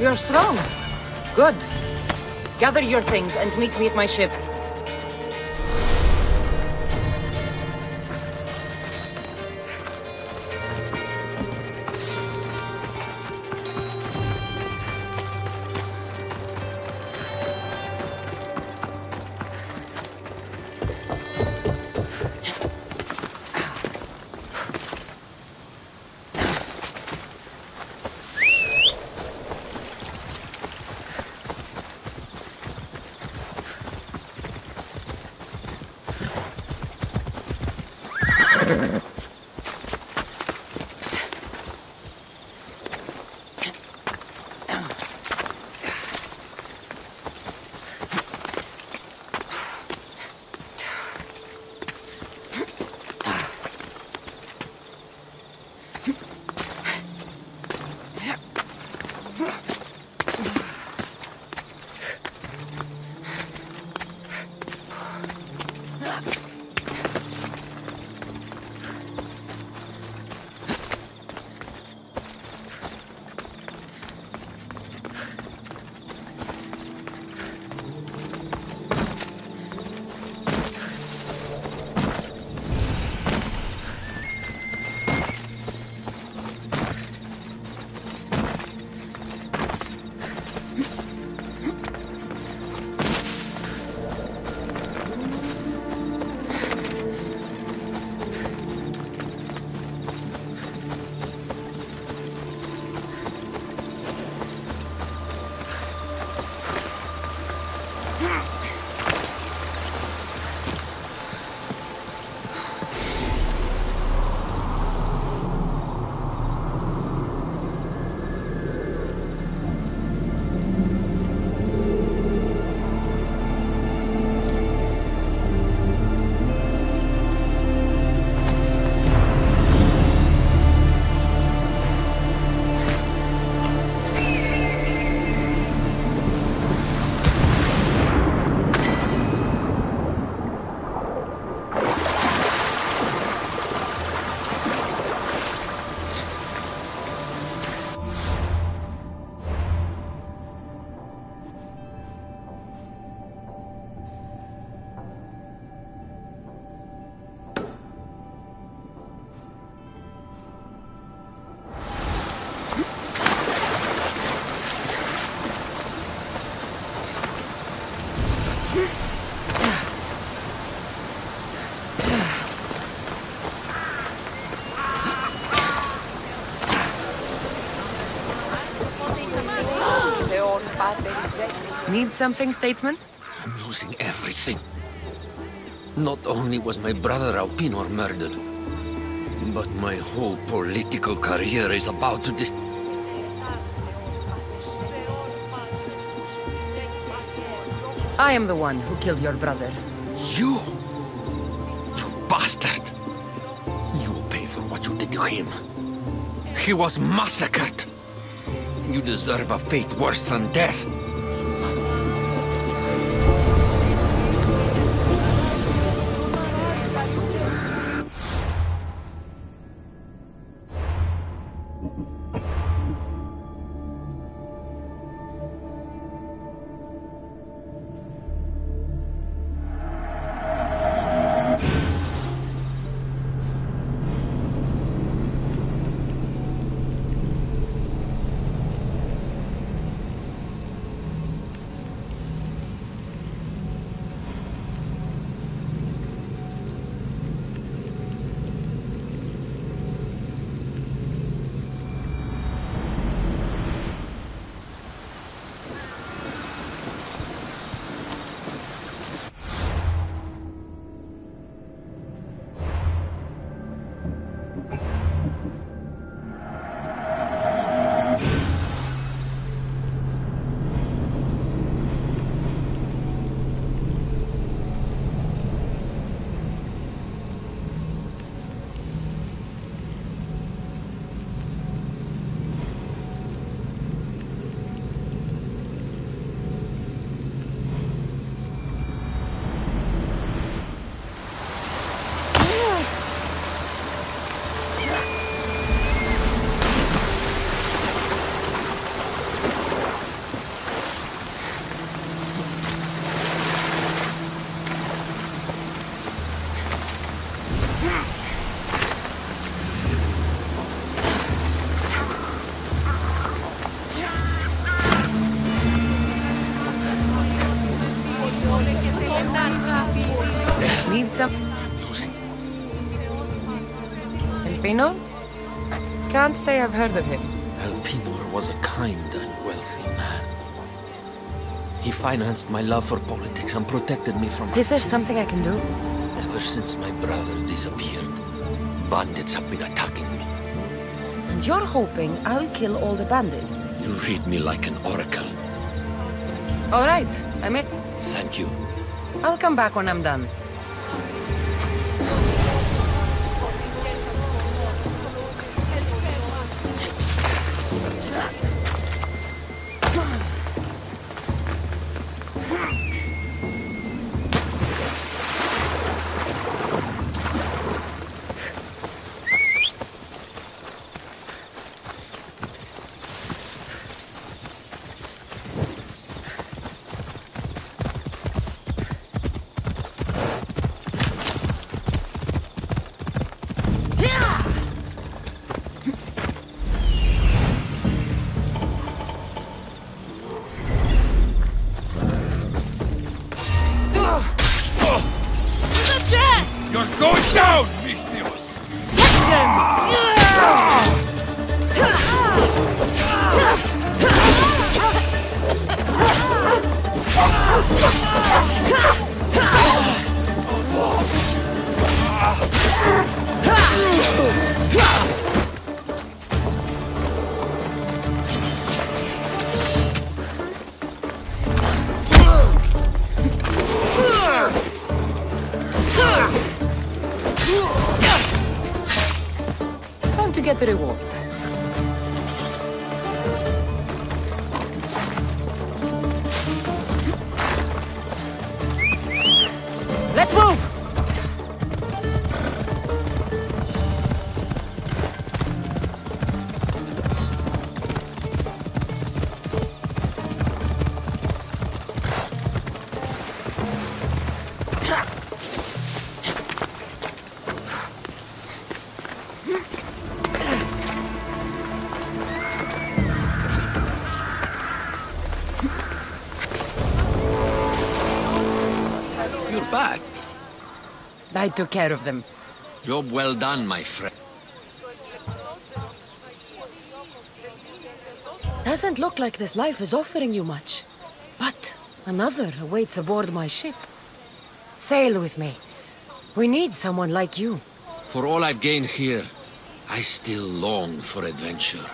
You're strong. Good. Gather your things and meet me at my ship. Need something, statesman? I'm losing everything. Not only was my brother Alpinor murdered, but my whole political career is about to I am the one who killed your brother. You? You bastard! You will pay for what you did to him. He was massacred. You deserve a fate worse than death. Need some... Alpinor? Can't say I've heard of him. Alpinor was a kind and wealthy man. He financed my love for politics and protected me from... Is there something I can do? Ever since my brother disappeared, bandits have been attacking me. And you're hoping I'll kill all the bandits? You read me like an oracle. All right, I'm in. Thank you. I'll come back when I'm done. Time to get the reward. Let's move! You're back. I took care of them. Job well done, my friend. Doesn't look like this life is offering you much. But another awaits aboard my ship. Sail with me. We need someone like you. For all I've gained here, I still long for adventure.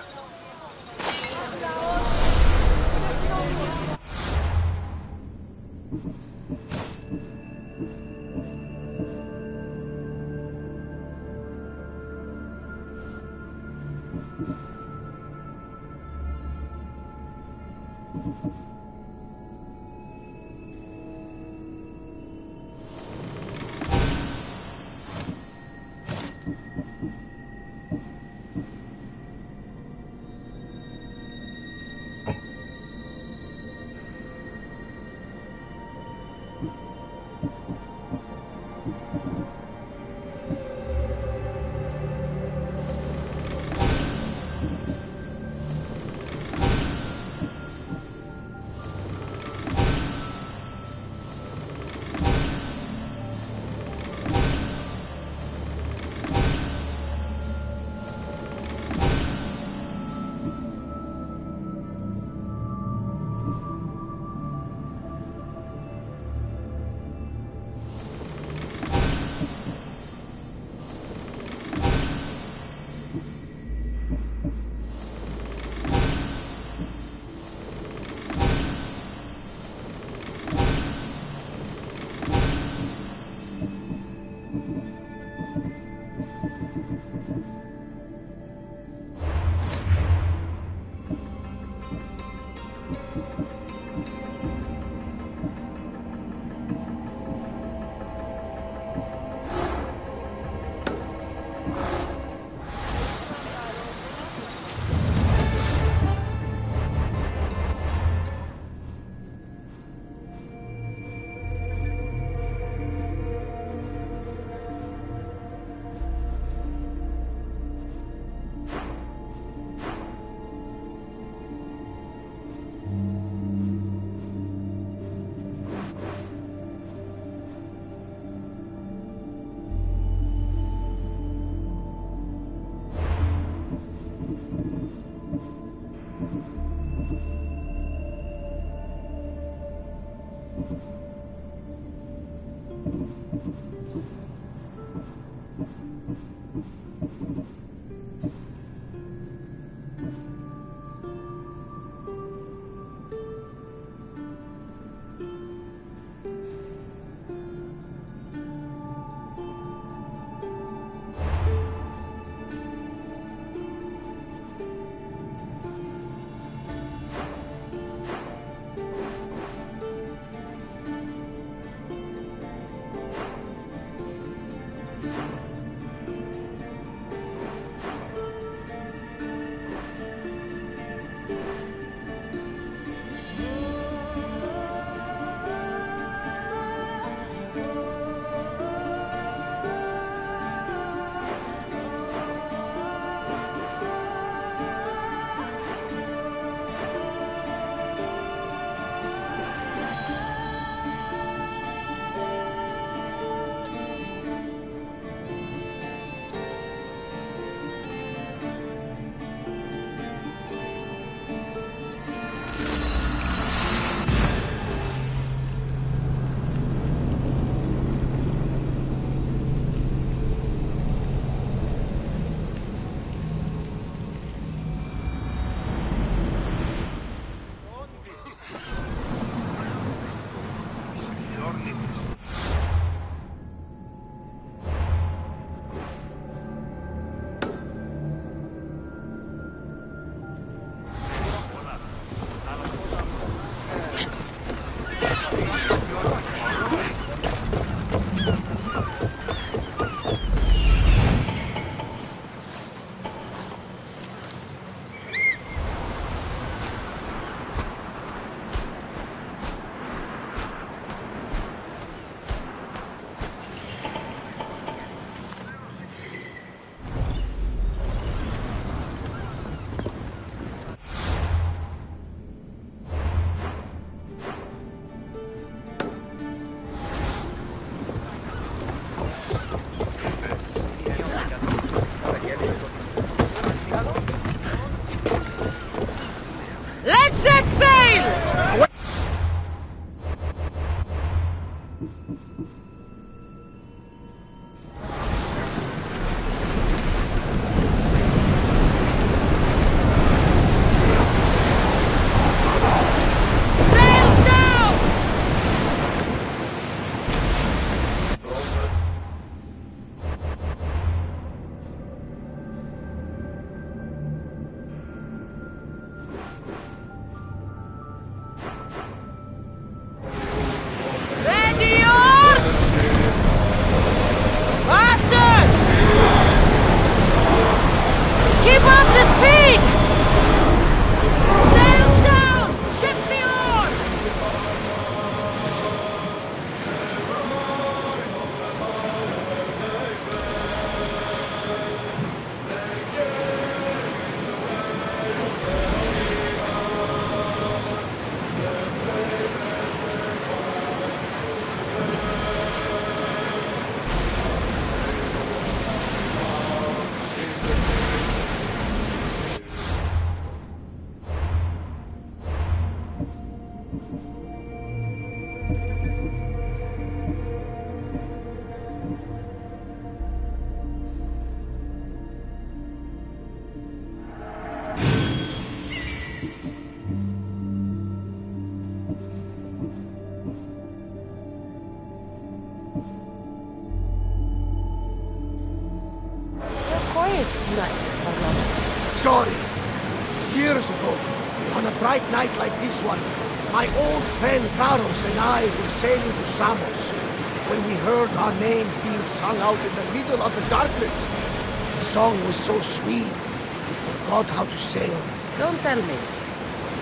Let's set sail! Sorry. Years ago, on a bright night like this one, my old friend Carlos and I were sailing to Samos when we heard our names being sung out in the middle of the darkness. The song was so sweet, we forgot how to sail. Don't tell me.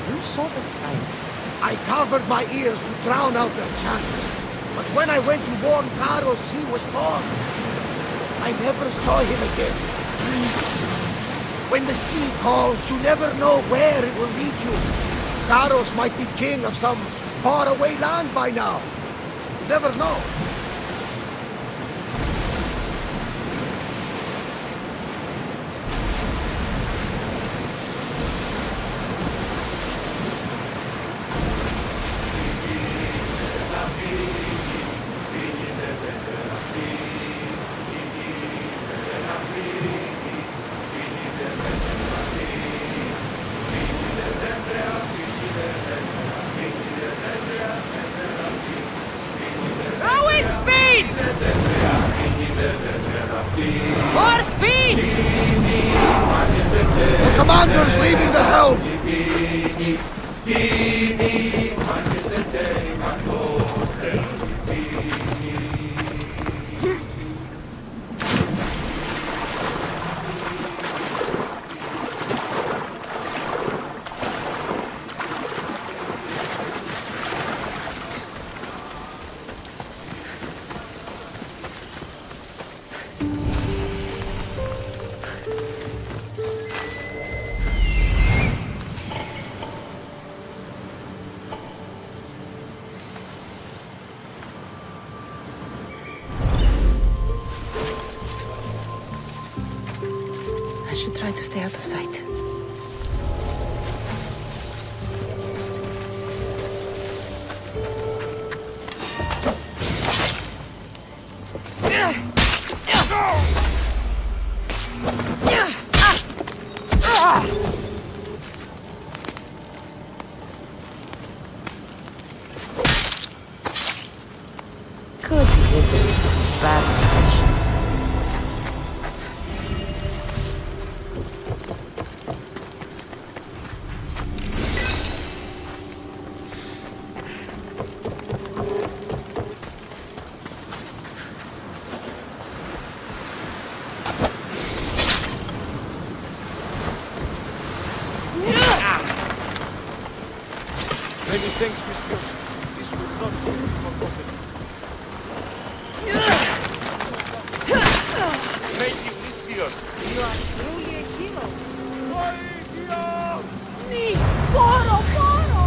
You saw the silence. I covered my ears to drown out their chants. But when I went to warn Carlos, he was gone. I never saw him again. When the sea calls, you never know where it will lead you. Carlos might be king of some faraway land by now. You never know. More speed! The commander's leaving the helm! I should try to stay out of sight. Good riddance to bad fish. Many thanks, Mistress. This will not soon be forgotten. Thank you, Mistress. You are truly a hero. Ni Poro, poro!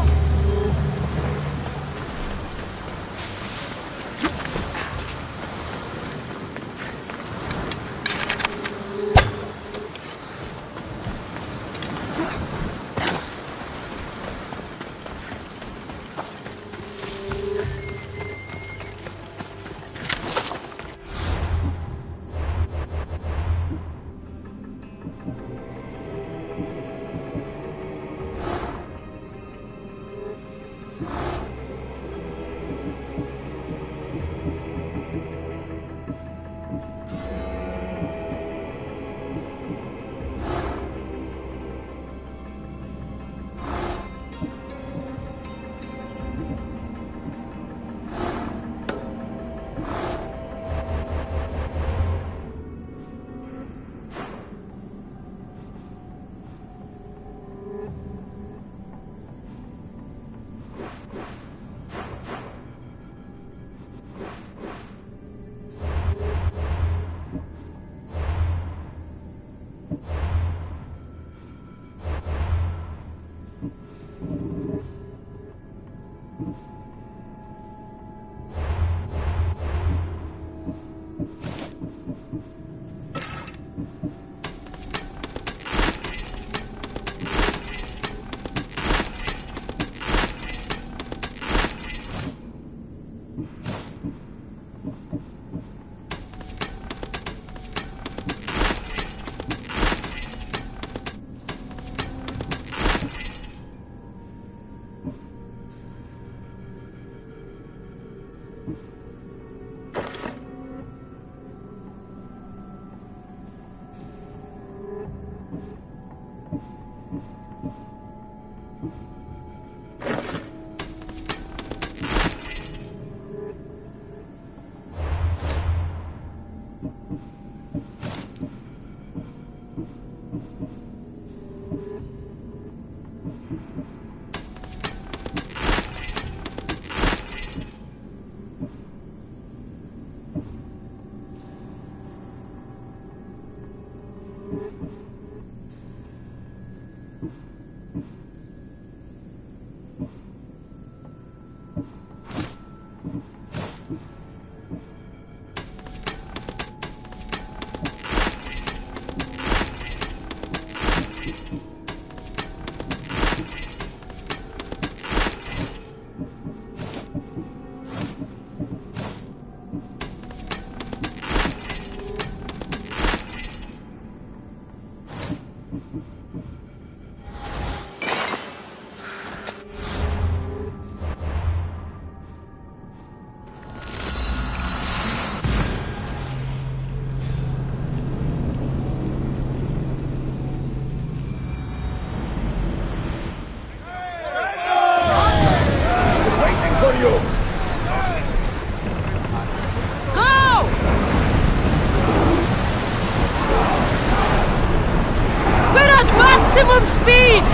Maximum speed!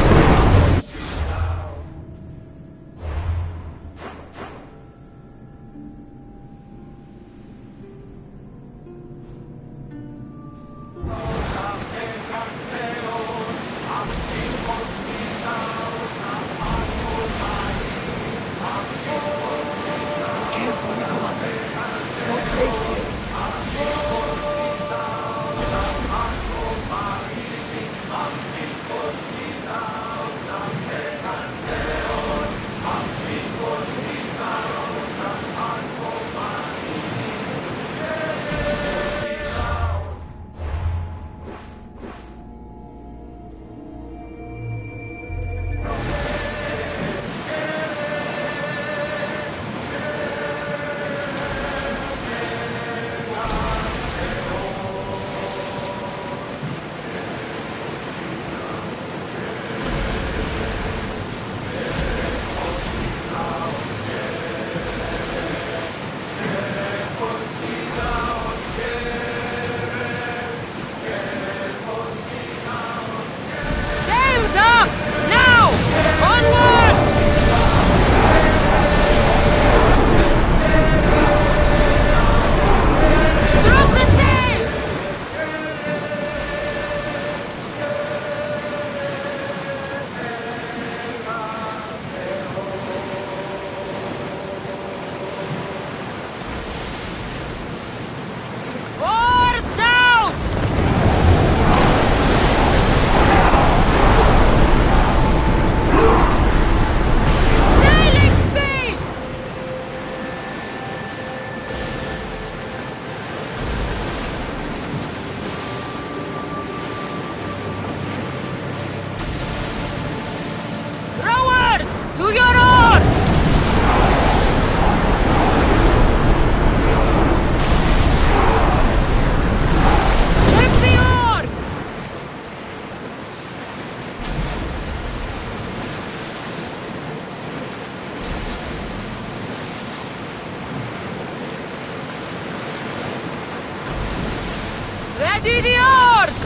Ready the oars!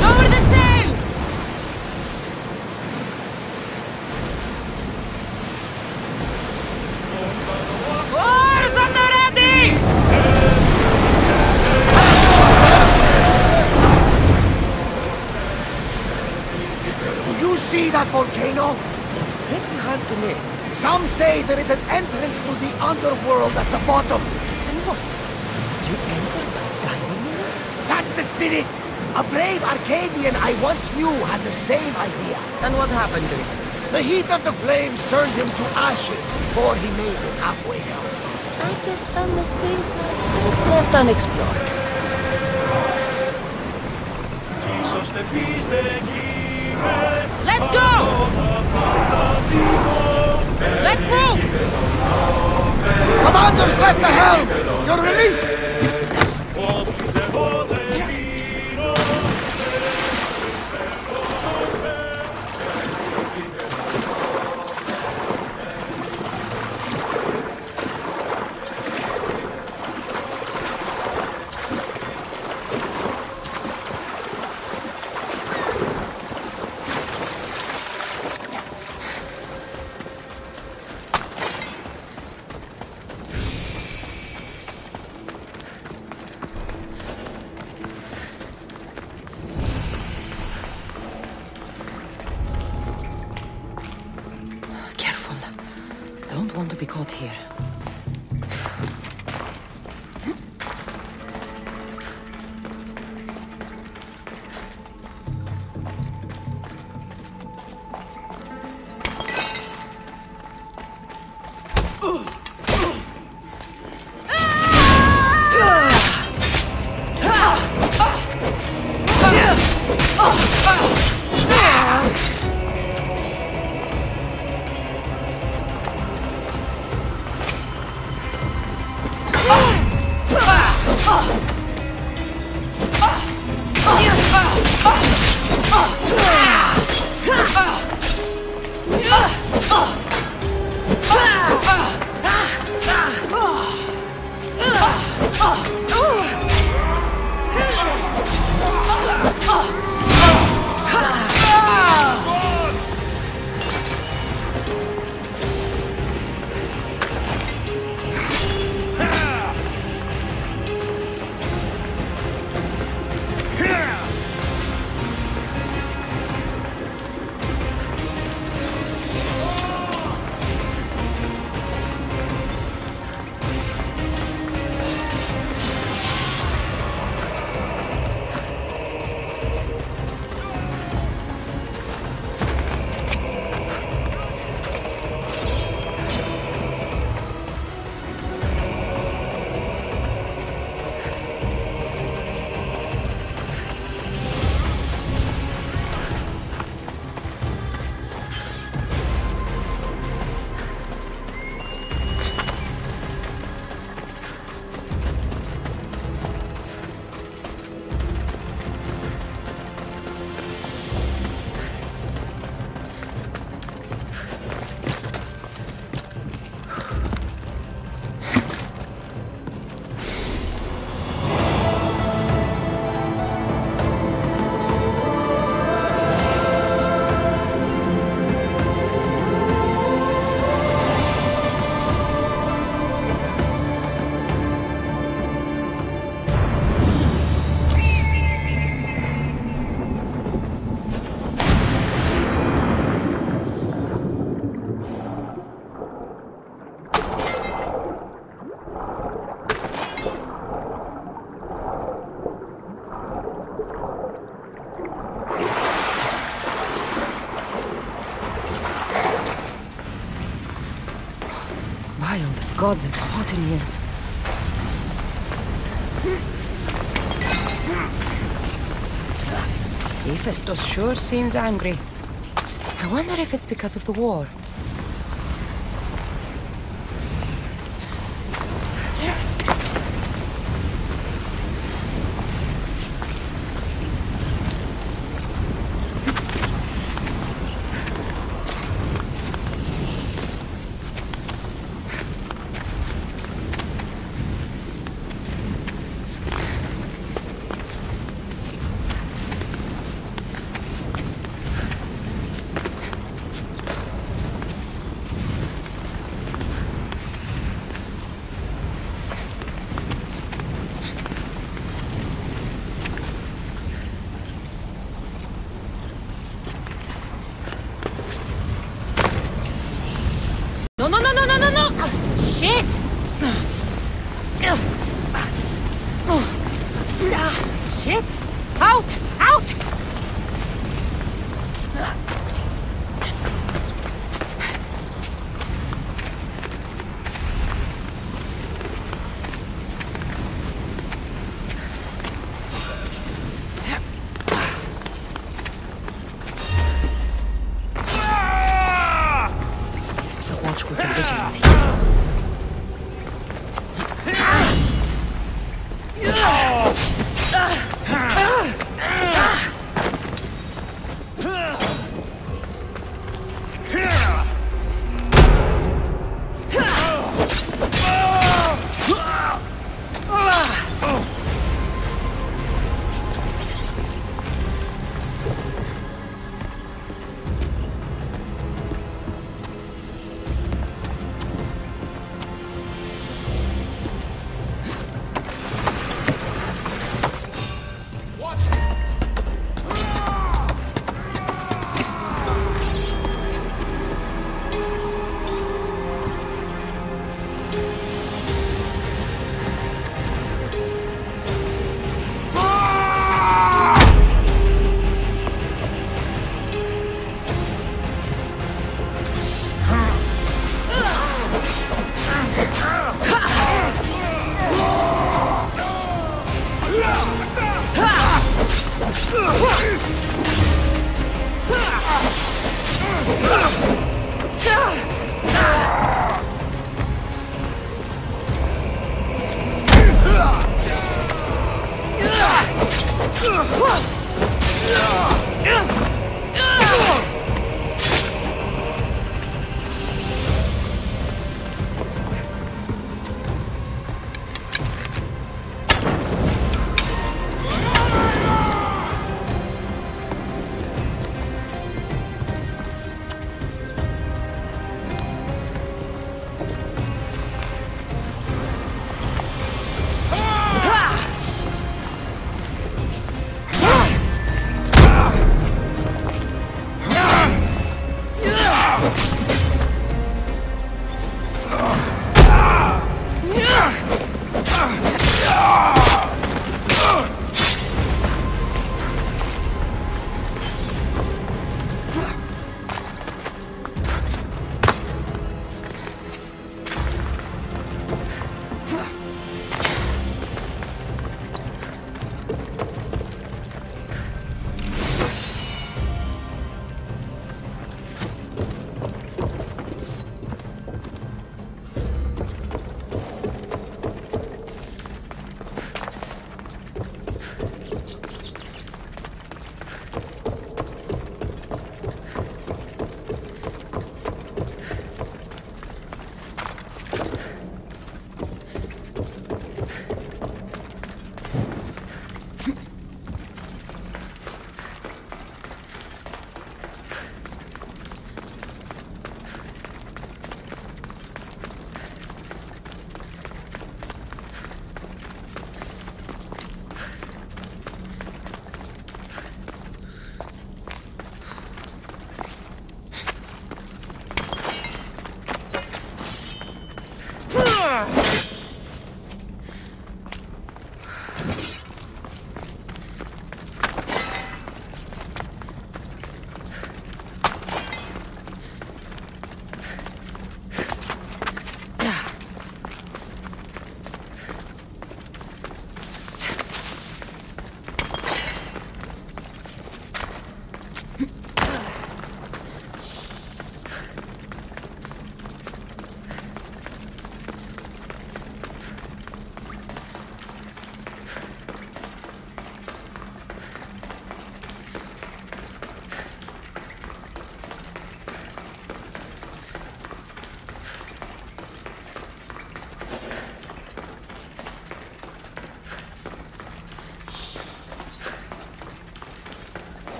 Lower the sail! Oars on the ready! volcano? It's pretty hard to miss. Some say there is an entrance to the underworld at the bottom. And what? You enter by diving in it? That's the spirit! A brave Arcadian I once knew had the same idea. And what happened to him? The heat of the flames turned him to ashes before he made it halfway down. I guess some mysteries are best left unexplored. Let's go! Let's move! Commanders left the helm! You're released! Careful. Don't want to be caught here. God, it's hot in here. Hephaestus sure seems angry. I wonder if it's because of the war. Shit! Shit! Out! Out! Watch quick and vigilant here.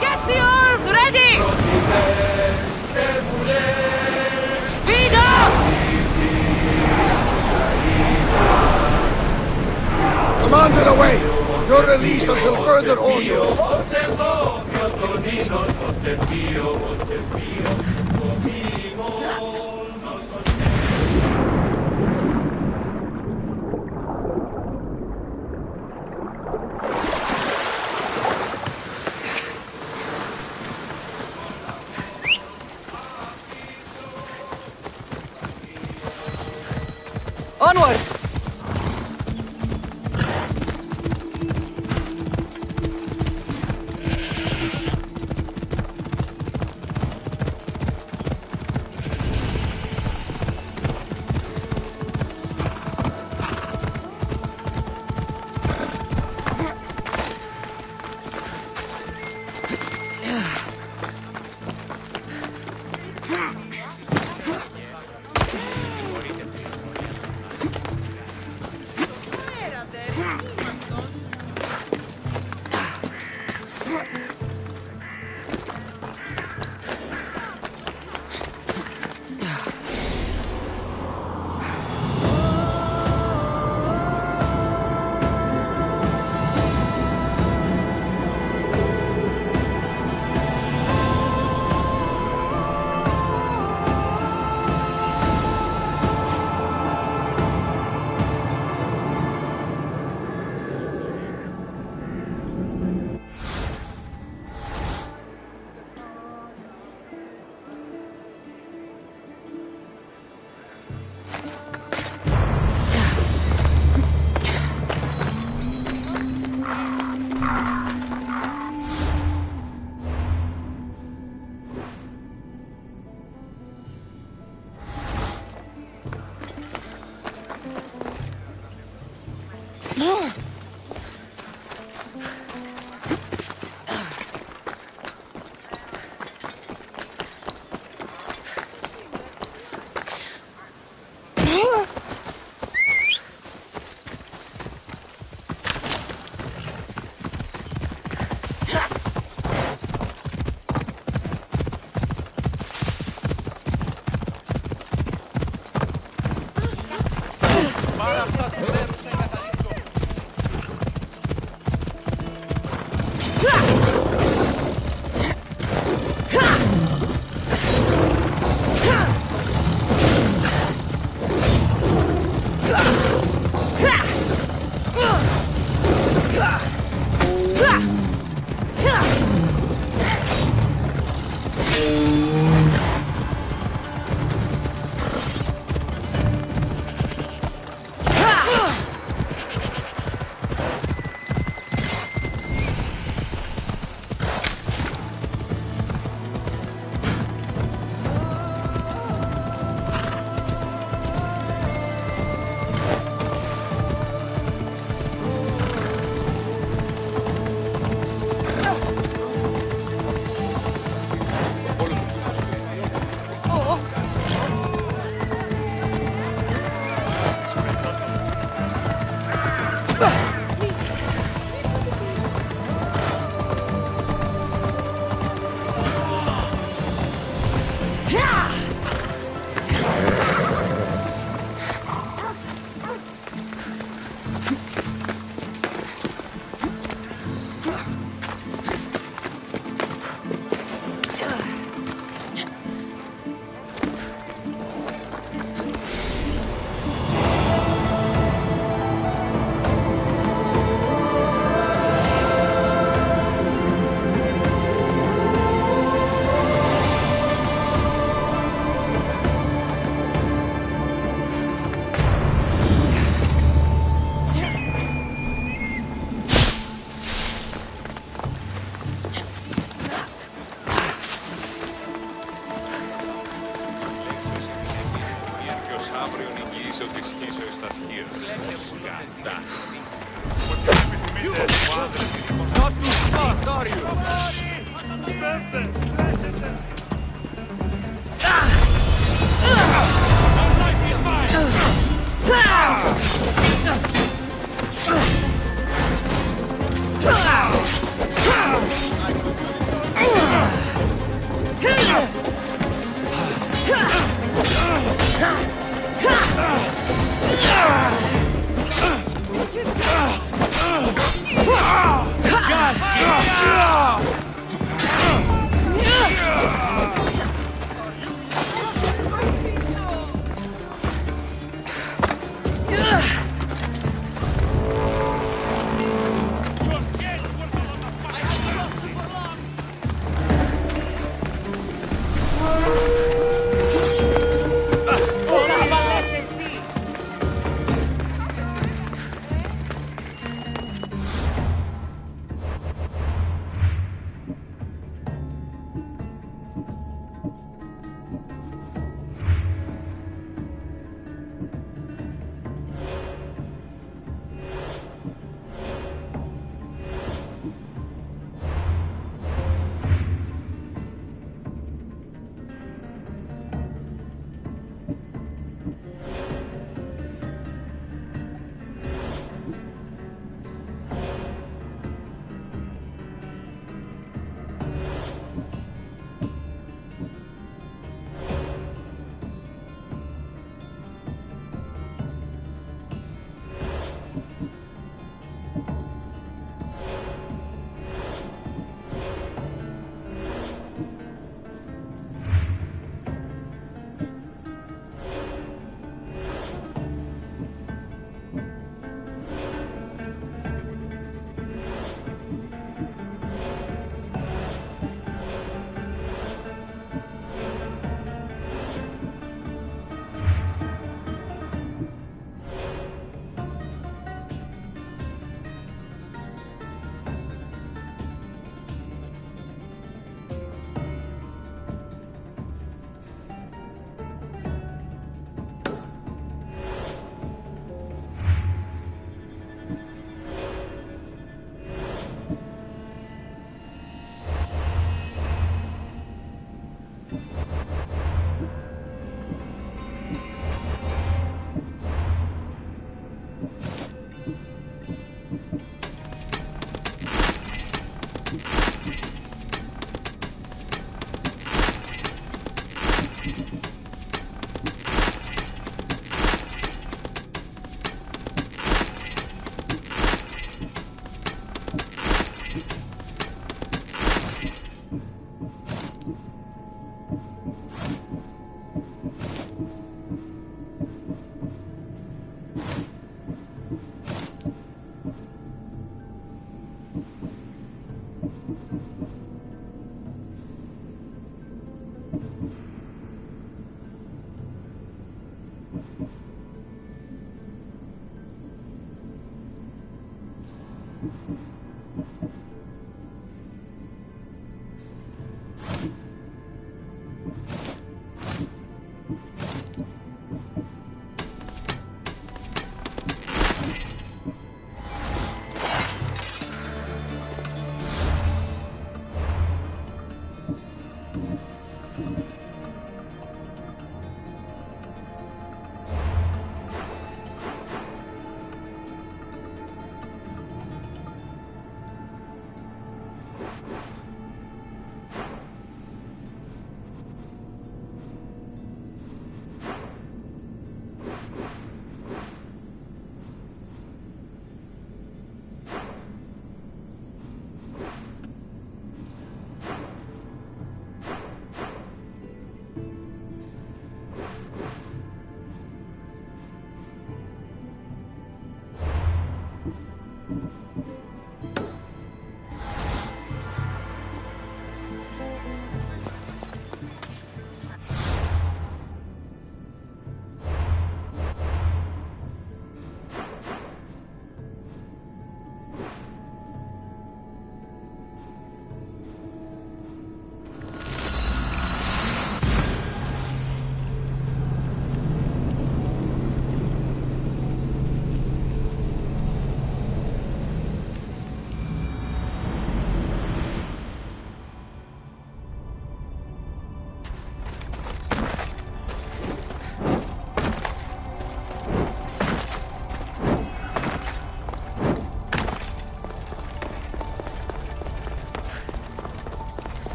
Get the oars ready! Speed up! Commander, away! You're released until further orders. Onward! αύριο νικήσω τη σχίσω εις τα σχεία. Σκατά. Not too smart, are you?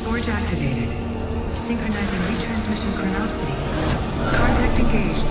Forge activated. Synchronizing retransmission chronicity. Contact engaged.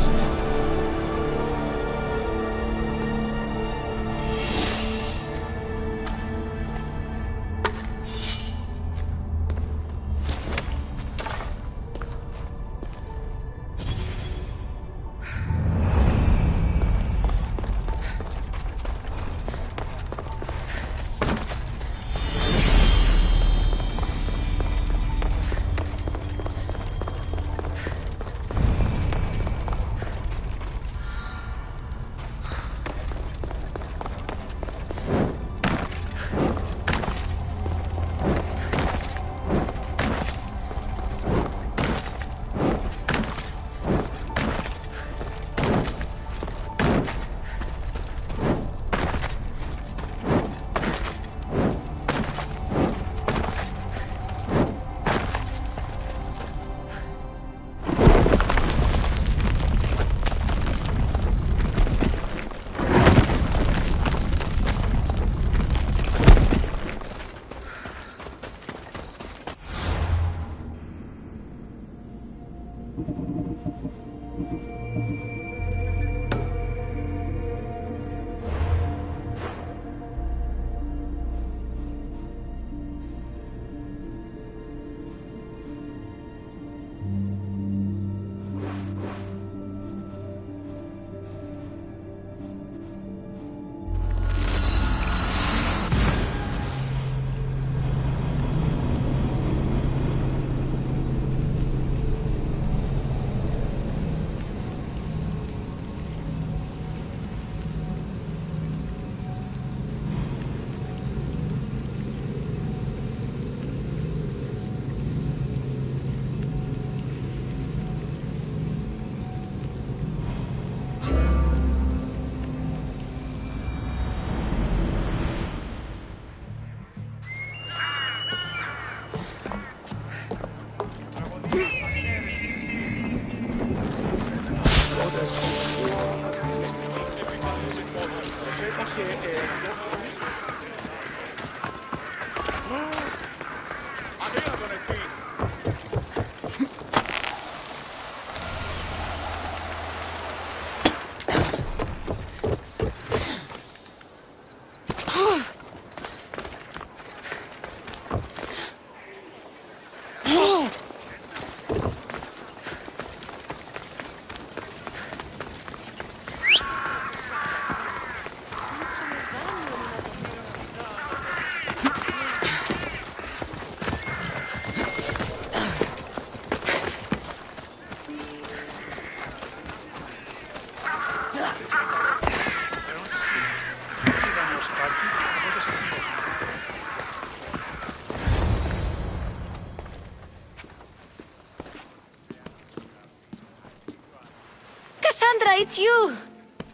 Cassandra, it's you!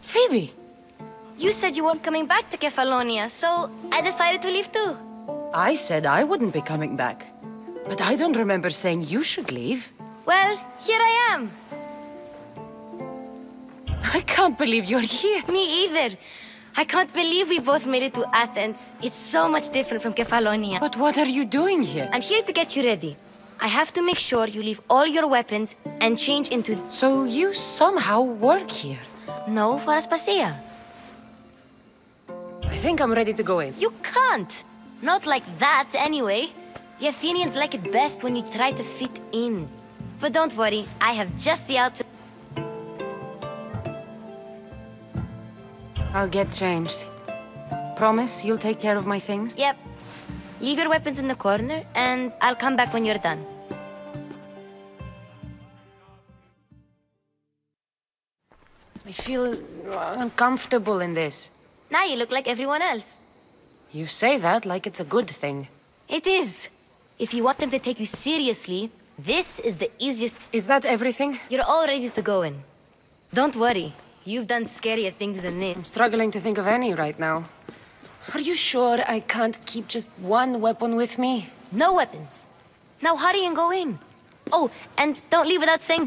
Phoebe! You said you weren't coming back to Kefalonia, so I decided to leave too. I said I wouldn't be coming back. But I don't remember saying you should leave. Well, here I am. I can't believe you're here. Me either. I can't believe we both made it to Athens. It's so much different from Kefalonia. But what are you doing here? I'm here to get you ready. I have to make sure you leave all your weapons and change into... So you somehow work here? No, for Aspasia. I think I'm ready to go in. You can't! Not like that, anyway. The Athenians like it best when you try to fit in. But don't worry, I have just the outfit. I'll get changed. Promise you'll take care of my things? Yep. Leave your weapons in the corner, and I'll come back when you're done. I feel uncomfortable in this. Now you look like everyone else. You say that like it's a good thing. It is. If you want them to take you seriously, this is the easiest... Is that everything? You're all ready to go in. Don't worry. You've done scarier things than this. I'm struggling to think of any right now. Are you sure I can't keep just one weapon with me? No weapons. Now hurry and go in. Oh, and don't leave without saying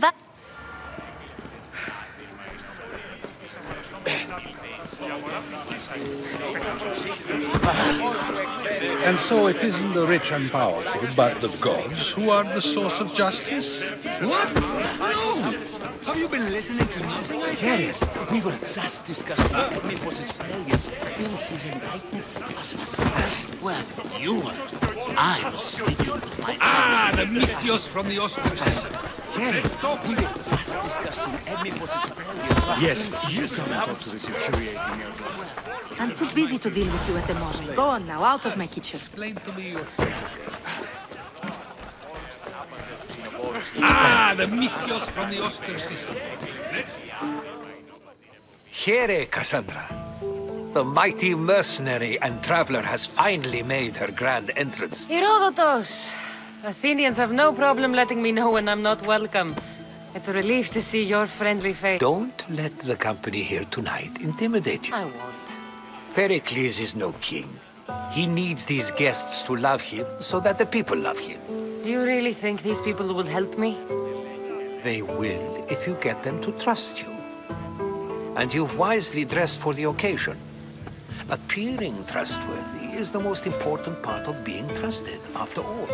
And so it isn't the rich and powerful, but the gods who are the source of justice? What? No! Have you been listening to nothing I said? We were just discussing Edmund's failures in his indictment of Aspas. Well, you were. I was sleeping with my eyes. The Mystios from the Ostracism. We were just discussing Edmund's failures. Yes, you come and talk to this infuriating young girl. I'm too busy to deal with you at the moment. Go on now, out of my kitchen. Explain to me your... the Mystios from the Ostracism. Here, Cassandra. The mighty mercenary and traveler has finally made her grand entrance. Herodotus! Athenians have no problem letting me know when I'm not welcome. It's a relief to see your friendly face. Don't let the company here tonight intimidate you. I won't. Pericles is no king. He needs these guests to love him so that the people love him. Do you really think these people will help me? They will if you get them to trust you. And you've wisely dressed for the occasion. Appearing trustworthy is the most important part of being trusted, after all.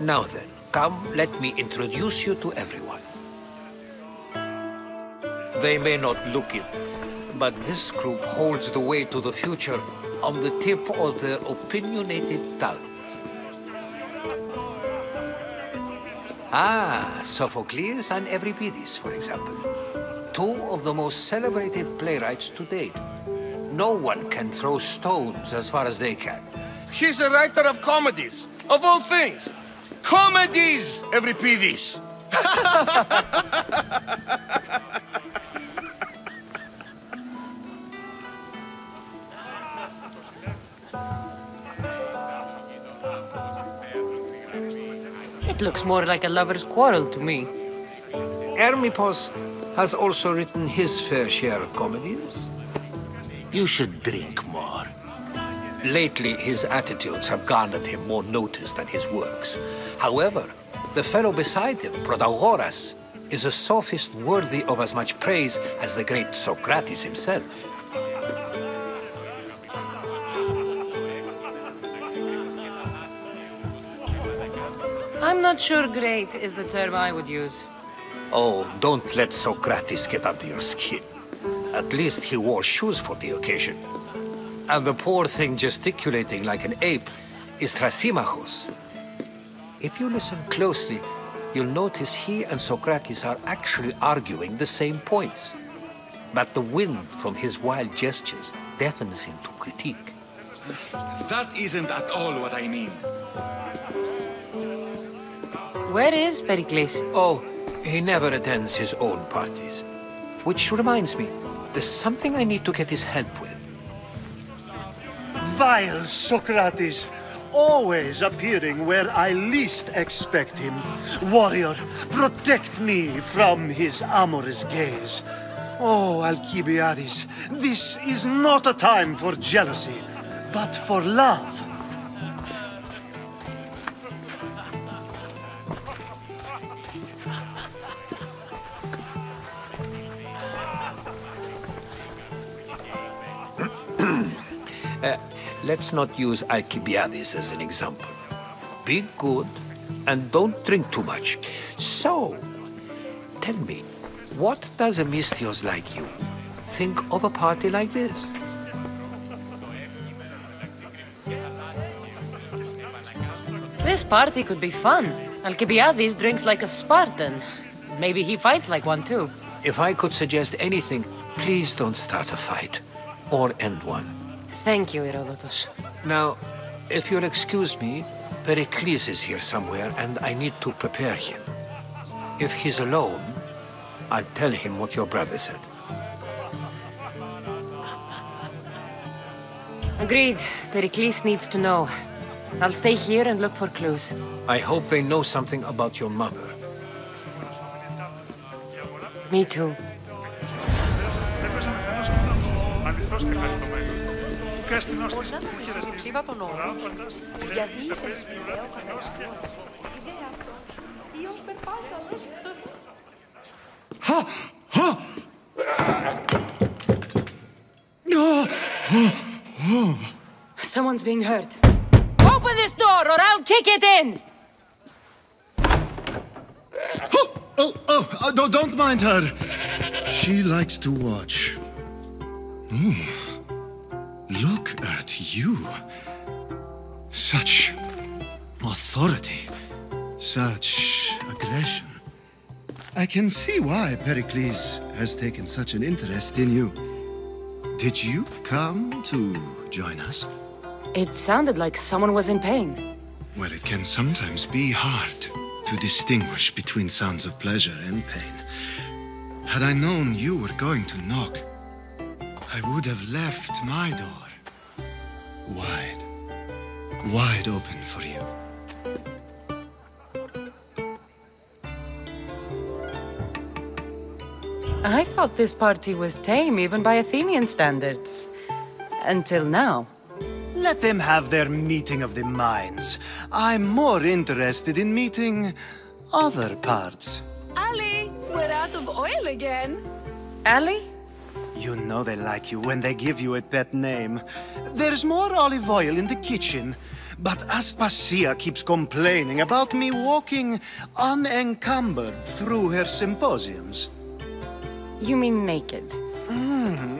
Now then, come, let me introduce you to everyone. They may not look it, but this group holds the way to the future on the tip of their opinionated tongues. Sophocles and Euripides, for example. Two of the most celebrated playwrights to date. No one can throw stones as far as they can. He's a writer of comedies, of all things. Comedies, Euripides. It looks more like a lover's quarrel to me. Hermippos has also written his fair share of comedies. You should drink more. Lately, his attitudes have garnered him more notice than his works. However, the fellow beside him, Protagoras, is a sophist worthy of as much praise as the great Socrates himself. I'm not sure great is the term I would use. Oh, don't let Socrates get under your skin. At least he wore shoes for the occasion. And the poor thing gesticulating like an ape is Thrasymachos. If you listen closely, you'll notice he and Socrates are actually arguing the same points. But the wind from his wild gestures deafens him to critique. That isn't at all what I mean. Where is Pericles? Oh, he never attends his own parties. Which reminds me, there's something I need to get his help with. Vile Socrates, always appearing where I least expect him. Warrior, protect me from his amorous gaze. Oh, Alcibiades, this is not a time for jealousy, but for love. Let's not use Alcibiades as an example. Be good, and don't drink too much. So, tell me, what does a Mystios like you think of a party like this? This party could be fun. Alcibiades drinks like a Spartan. Maybe he fights like one too. If I could suggest anything, please don't start a fight, or end one. Thank you, Herodotus. Now, if you'll excuse me, Pericles is here somewhere, and I need to prepare him. If he's alone, I'll tell him what your brother said. Agreed. Pericles needs to know. I'll stay here and look for clues. I hope they know something about your mother. Me too. being heard. Open this door or I'll kick it in! No, don't mind her. She likes to watch. Look at you. Such authority. Such aggression. I can see why Pericles has taken such an interest in you. Did you come to join us? It sounded like someone was in pain. Well, it can sometimes be hard to distinguish between sounds of pleasure and pain. Had I known you were going to knock, I would have left my door wide open for you. I thought this party was tame even by Athenian standards. Until now. Let them have their meeting of the minds. I'm more interested in meeting other parts. Ali, we're out of oil again. Ali? You know they like you when they give you a pet name. There's more olive oil in the kitchen, but Aspasia keeps complaining about me walking unencumbered through her symposiums. You mean naked?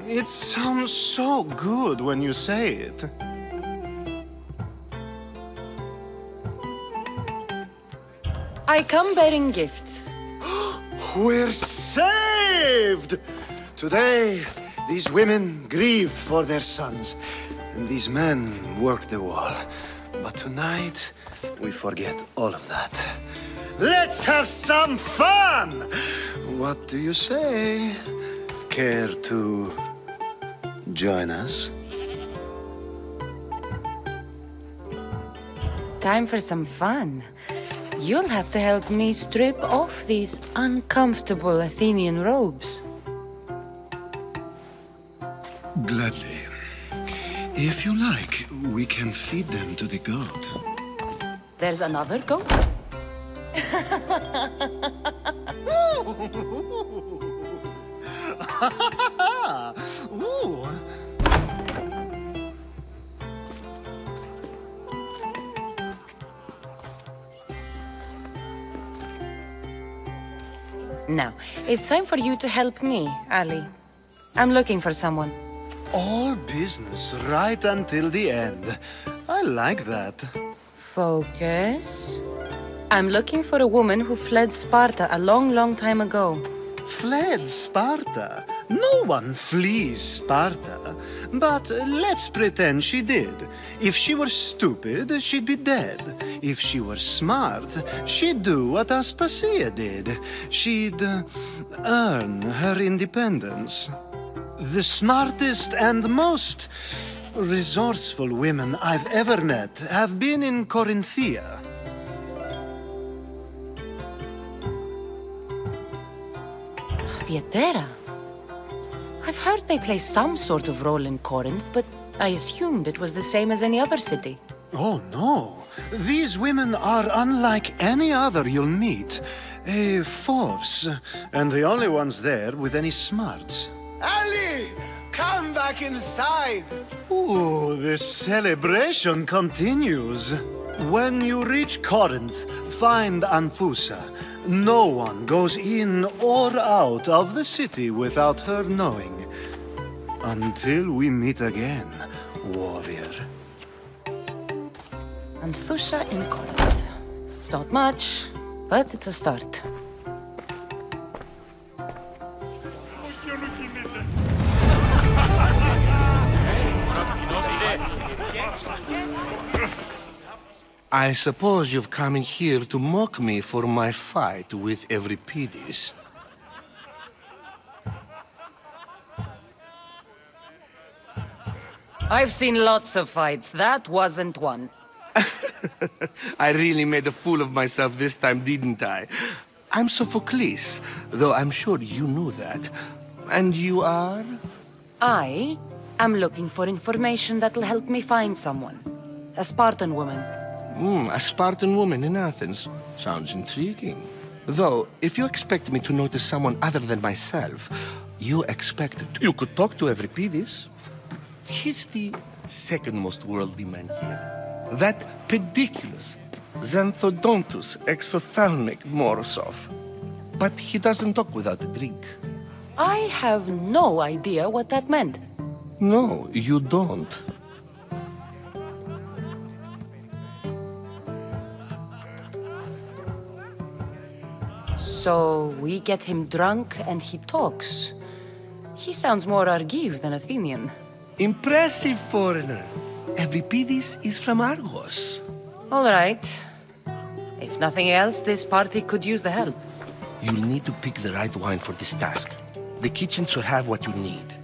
It sounds so good when you say it. I come bearing gifts. We're saved! Today, these women grieved for their sons, and these men worked the wall. But tonight, we forget all of that. Let's have some fun! What do you say? Care to join us? Time for some fun. You'll have to help me strip off these uncomfortable Athenian robes. Gladly. If you like, we can feed them to the goat. There's another goat? Ooh. Now, it's time for you to help me, Ali. I'm looking for someone. All business right until the end. I like that. Focus. I'm looking for a woman who fled Sparta a long time ago. Fled Sparta? No one flees Sparta. But let's pretend she did. If she were stupid, she'd be dead. If she were smart, she'd do what Aspasia did. She'd earn her independence. The smartest and most resourceful women I've ever met have been in Corinthia. Theatera? I've heard they play some sort of role in Corinth, but I assumed it was the same as any other city. Oh, no. These women are unlike any other you'll meet. A force, and the only ones there with any smarts. Ali! Come back inside! Ooh, the celebration continues. When you reach Corinth, find Anthusa. No one goes in or out of the city without her knowing. Until we meet again, warrior. Anthusa in Corinth. It's not much, but it's a start. I suppose you've come in here to mock me for my fight with Euripides. I've seen lots of fights. That wasn't one. I really made a fool of myself this time, didn't I? I'm Sophocles, though I'm sure you knew that. And you are? I am looking for information that'll help me find someone. A Spartan woman. A Spartan woman in Athens. Sounds intriguing. Though, if you expect me to notice someone other than myself, you could talk to Euripides. He's the second most worldly man here. That pediculous Xanthodontus exophthalmic Morosov. But he doesn't talk without a drink. I have no idea what that meant. No, you don't. So we get him drunk and he talks. He sounds more Argiv than Athenian. Impressive, foreigner. Euripides is from Argos. All right. If nothing else, this party could use the help. You'll need to pick the right wine for this task. The kitchen should have what you need.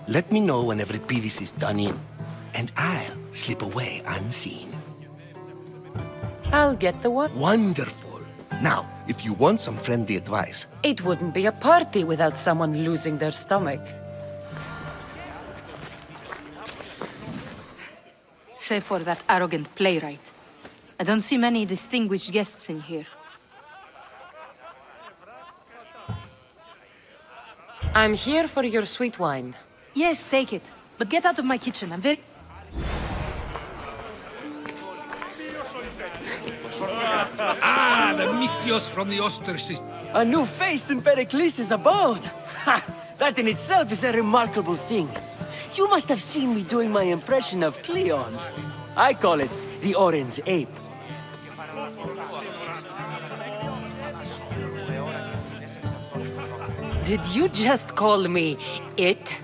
Let me know when Euripides is done in, and I'll slip away unseen. I'll get the what? Wonderful. Now, if you want some friendly advice... It wouldn't be a party without someone losing their stomach. Save for that arrogant playwright. I don't see many distinguished guests in here. I'm here for your sweet wine. Yes, take it. But get out of my kitchen. I'm very... Ah, the Mystios from the Ostracis. A new face in Pericles' abode! Ha! That in itself is a remarkable thing. You must have seen me doing my impression of Cleon. I call it the Orange Ape. Did you just call me it?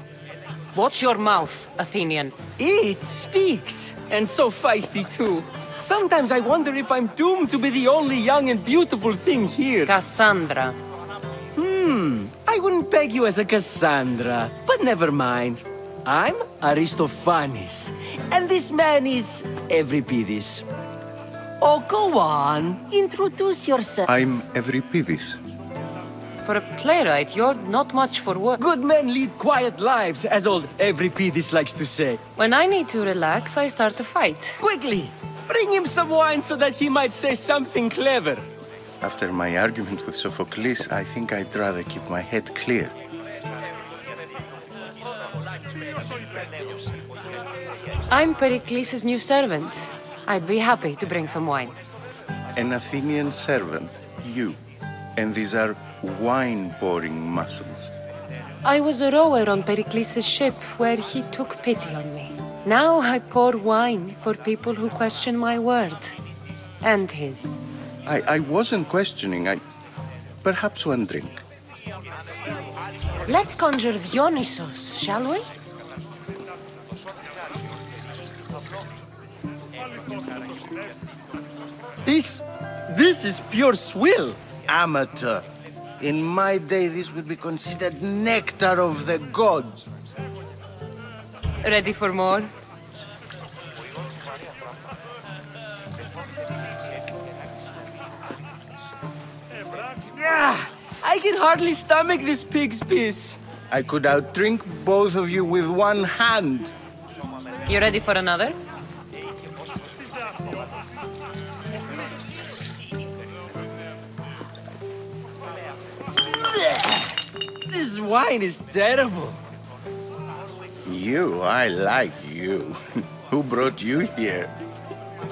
Watch your mouth, Athenian. It speaks, and so feisty too. Sometimes I wonder if I'm doomed to be the only young and beautiful thing here. Cassandra. I wouldn't peg you as a Cassandra, but never mind. I'm Aristophanes, and this man is Euripides. Oh, go on. Introduce yourself. I'm Euripides. For a playwright, you're not much for work. Good men lead quiet lives, as old Euripides likes to say. When I need to relax, I start a fight. Quickly! Bring him some wine so that he might say something clever. After my argument with Sophocles, I think I'd rather keep my head clear. I'm Pericles' new servant. I'd be happy to bring some wine. An Athenian servant, you. And these are wine-pouring muscles. I was a rower on Pericles' ship where he took pity on me. Now I pour wine for people who question my word. And his. I wasn't questioning. Perhaps one drink. Let's conjure Dionysos, shall we? This is pure swill. Amateur. In my day, this would be considered nectar of the gods. Ready for more? I can hardly stomach this pig's piss. I could outdrink both of you with one hand. You ready for another? This wine is terrible. I like you. Who brought you here?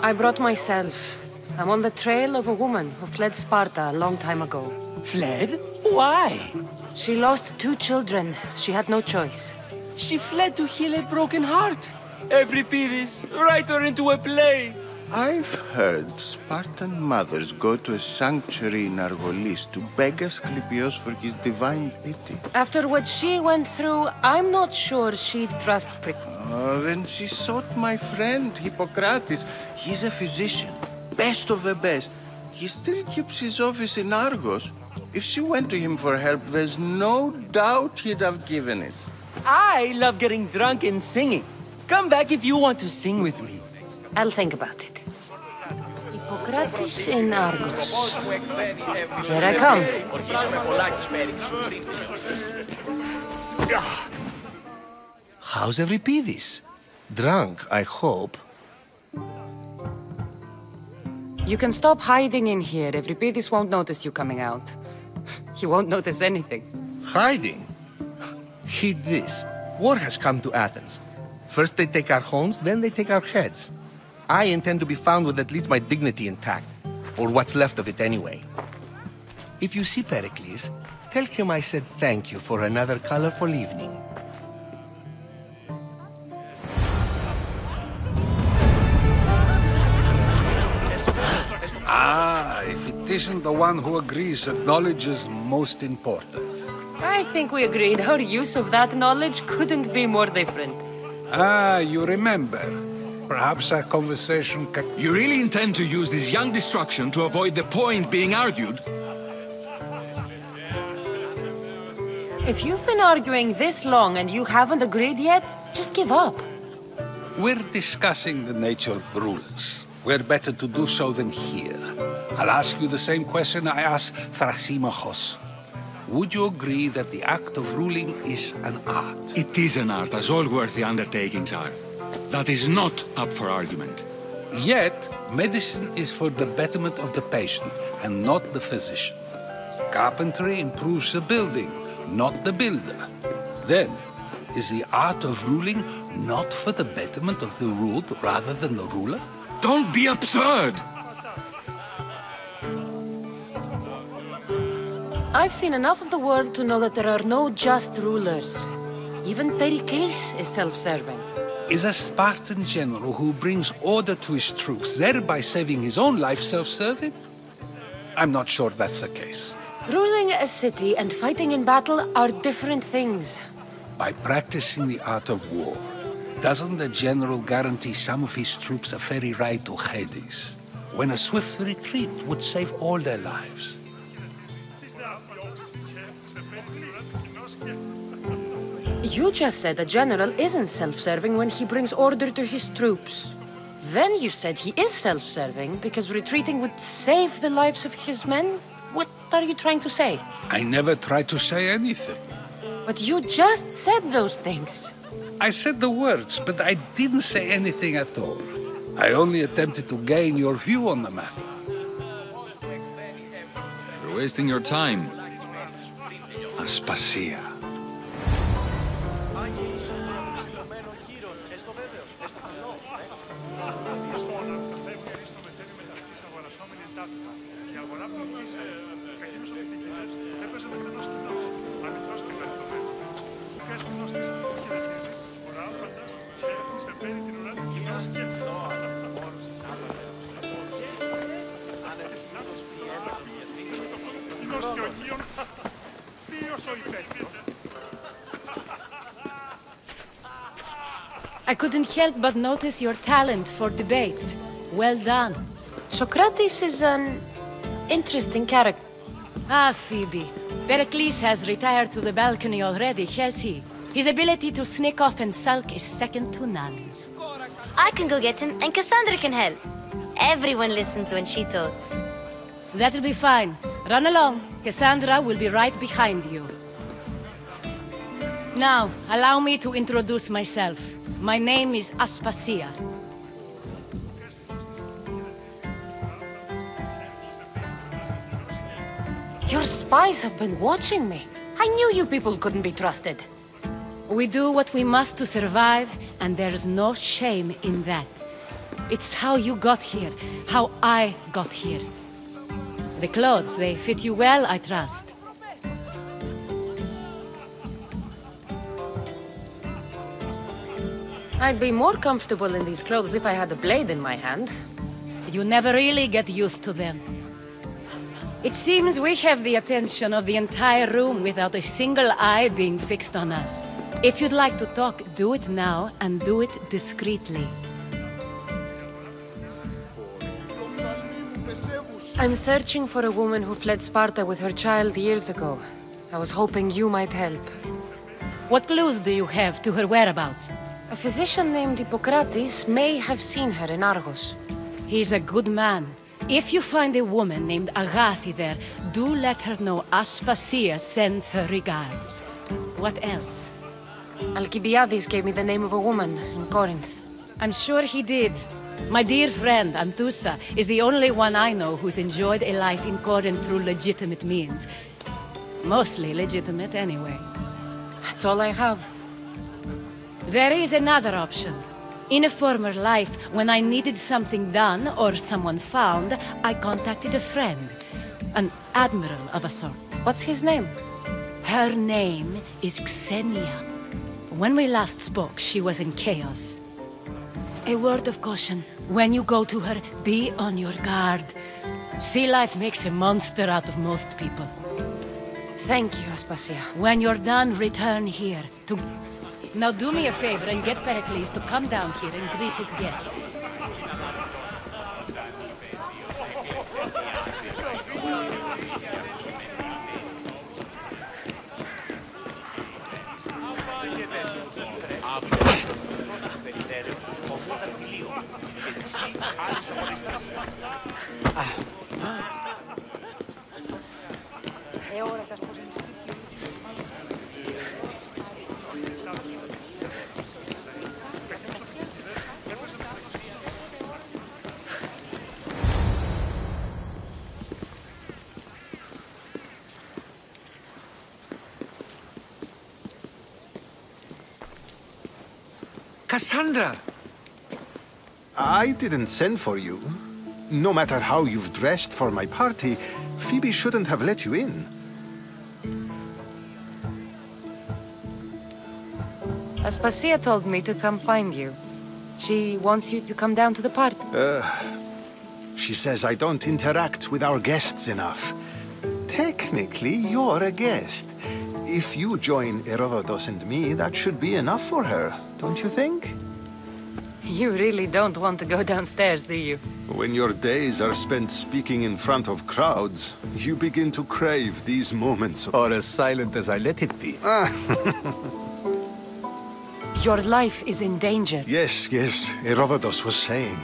I brought myself. I'm on the trail of a woman who fled Sparta a long time ago. Fled? Why? She lost 2 children. She had no choice. She fled to heal a broken heart. Euripides, write her into a play. I've heard Spartan mothers go to a sanctuary in Argolis to beg Asclepios for his divine pity. After what she went through, I'm not sure she'd trust then she sought my friend, Hippocrates. He's a physician, best of the best. He still keeps his office in Argos. If she went to him for help, there's no doubt he'd have given it. I love getting drunk and singing. Come back if you want to sing with me. I'll think about it. Hippocrates in Argos. Here I come. How's Euripides? Drunk, I hope. You can stop hiding in here. Euripides won't notice you coming out. He won't notice anything. Hiding? Heed this. War has come to Athens. First they take our homes, then they take our heads. I intend to be found with at least my dignity intact, or what's left of it anyway. If you see Pericles, tell him I said thank you for another colorful evening. Ah, if it isn't the one who agrees that knowledge is most important. I think we agreed our use of that knowledge couldn't be more different. Ah, you remember. Perhaps our conversation can... You really intend to use this young destruction to avoid the point being argued? If you've been arguing this long and you haven't agreed yet, just give up. We're discussing the nature of rulers. Where better to do so than here? I'll ask you the same question I asked Thrasymachos. Would you agree that the act of ruling is an art? It is an art, as all worthy undertakings are. That is not up for argument. Yet, medicine is for the betterment of the patient, and not the physician. Carpentry improves the building, not the builder. Then, is the art of ruling not for the betterment of the ruled rather than the ruler? Don't be absurd! I've seen enough of the world to know that there are no just rulers. Even Pericles is self-serving. Is a Spartan general who brings order to his troops, thereby saving his own life, self-serving? I'm not sure that's the case. Ruling a city and fighting in battle are different things. By practicing the art of war, doesn't the general guarantee some of his troops a ferry ride to Hades, when a swift retreat would save all their lives? You just said a general isn't self-serving when he brings order to his troops. Then you said he is self-serving because retreating would save the lives of his men? What are you trying to say? I never tried to say anything. But you just said those things. I said the words, but I didn't say anything at all. I only attempted to gain your view on the matter. You're wasting your time. Aspasia. I couldn't help but notice your talent for debate. Well done. Socrates is an interesting character. Ah, Phoebe. Pericles has retired to the balcony already, has he? His ability to sneak off and sulk is second to none. I can go get him, and Cassandra can help. Everyone listens when she talks. That'll be fine. Run along. Cassandra will be right behind you. Now, allow me to introduce myself. My name is Aspasia. Your spies have been watching me. I knew you people couldn't be trusted. We do what we must to survive, and there's no shame in that. It's how you got here, how I got here. The clothes, they fit you well, I trust. I'd be more comfortable in these clothes if I had a blade in my hand. You never really get used to them. It seems we have the attention of the entire room without a single eye being fixed on us. If you'd like to talk, do it now, and do it discreetly. I'm searching for a woman who fled Sparta with her child years ago. I was hoping you might help. What clues do you have to her whereabouts? A physician named Hippocrates may have seen her in Argos. He's a good man. If you find a woman named Agathi there, do let her know Aspasia sends her regards. What else? Alcibiades gave me the name of a woman in Corinth. I'm sure he did. My dear friend, Anthusa, is the only one I know who's enjoyed a life in Corinth through legitimate means. Mostly legitimate, anyway. That's all I have. There is another option. In a former life, when I needed something done or someone found, I contacted a friend. An admiral of a sort. What's his name? Her name is Xenia. When we last spoke, she was in chaos. A word of caution. When you go to her, be on your guard. Sea life makes a monster out of most people. Thank you, Aspasia. When you're done, return here to... Now do me a favor and get Pericles to come down here and greet his guests. Cassandra! I didn't send for you. No matter how you've dressed for my party, Phoebe shouldn't have let you in. Aspasia told me to come find you. She wants you to come down to the party. She says I don't interact with our guests enough. Technically, you're a guest. If you join Herodotus and me, that should be enough for her, don't you think? You really don't want to go downstairs, do you? When your days are spent speaking in front of crowds, you begin to crave these moments. Or as silent as I let it be. Your life is in danger. Yes, Herodotus was saying.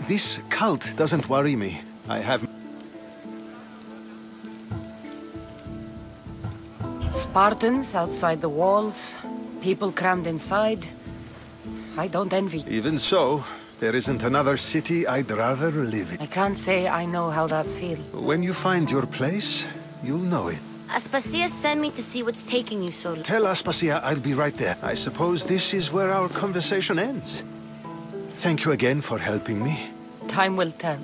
This cult doesn't worry me. I have... Spartans outside the walls, people crammed inside. I don't envy. Even so, there isn't another city I'd rather live in. I can't say I know how that feels. When you find your place, you'll know it. Aspasia sent me to see what's taking you so long. Tell Aspasia I'll be right there. I suppose this is where our conversation ends. Thank you again for helping me. Time will tell.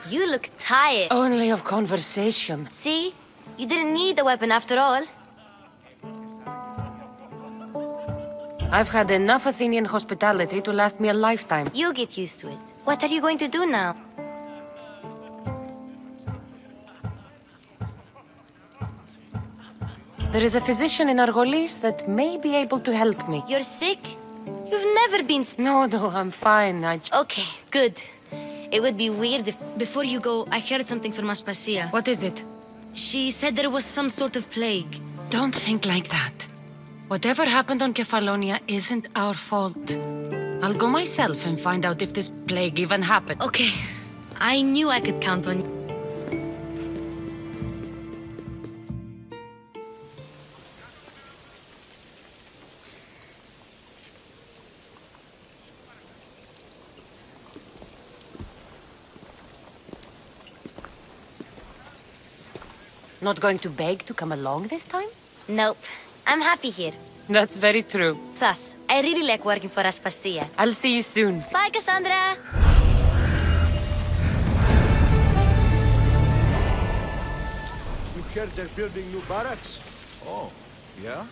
You look tired. Only of conversation. See? You didn't need the weapon after all. I've had enough Athenian hospitality to last me a lifetime. You get used to it. What are you going to do now? There is a physician in Argolis that may be able to help me. You're sick? You've never been... No, I'm fine. Okay, good. It would be weird if... Before you go, I heard something from Aspasia. What is it? She said there was some sort of plague. Don't think like that. Whatever happened on Kefalonia isn't our fault. I'll go myself and find out if this plague even happened. Okay. I knew I could count on you. Not going to beg to come along this time? Nope. I'm happy here. That's very true. Plus, I really like working for Aspasia. I'll see you soon. Bye, Cassandra! You heard they're building new barracks? Oh, yeah?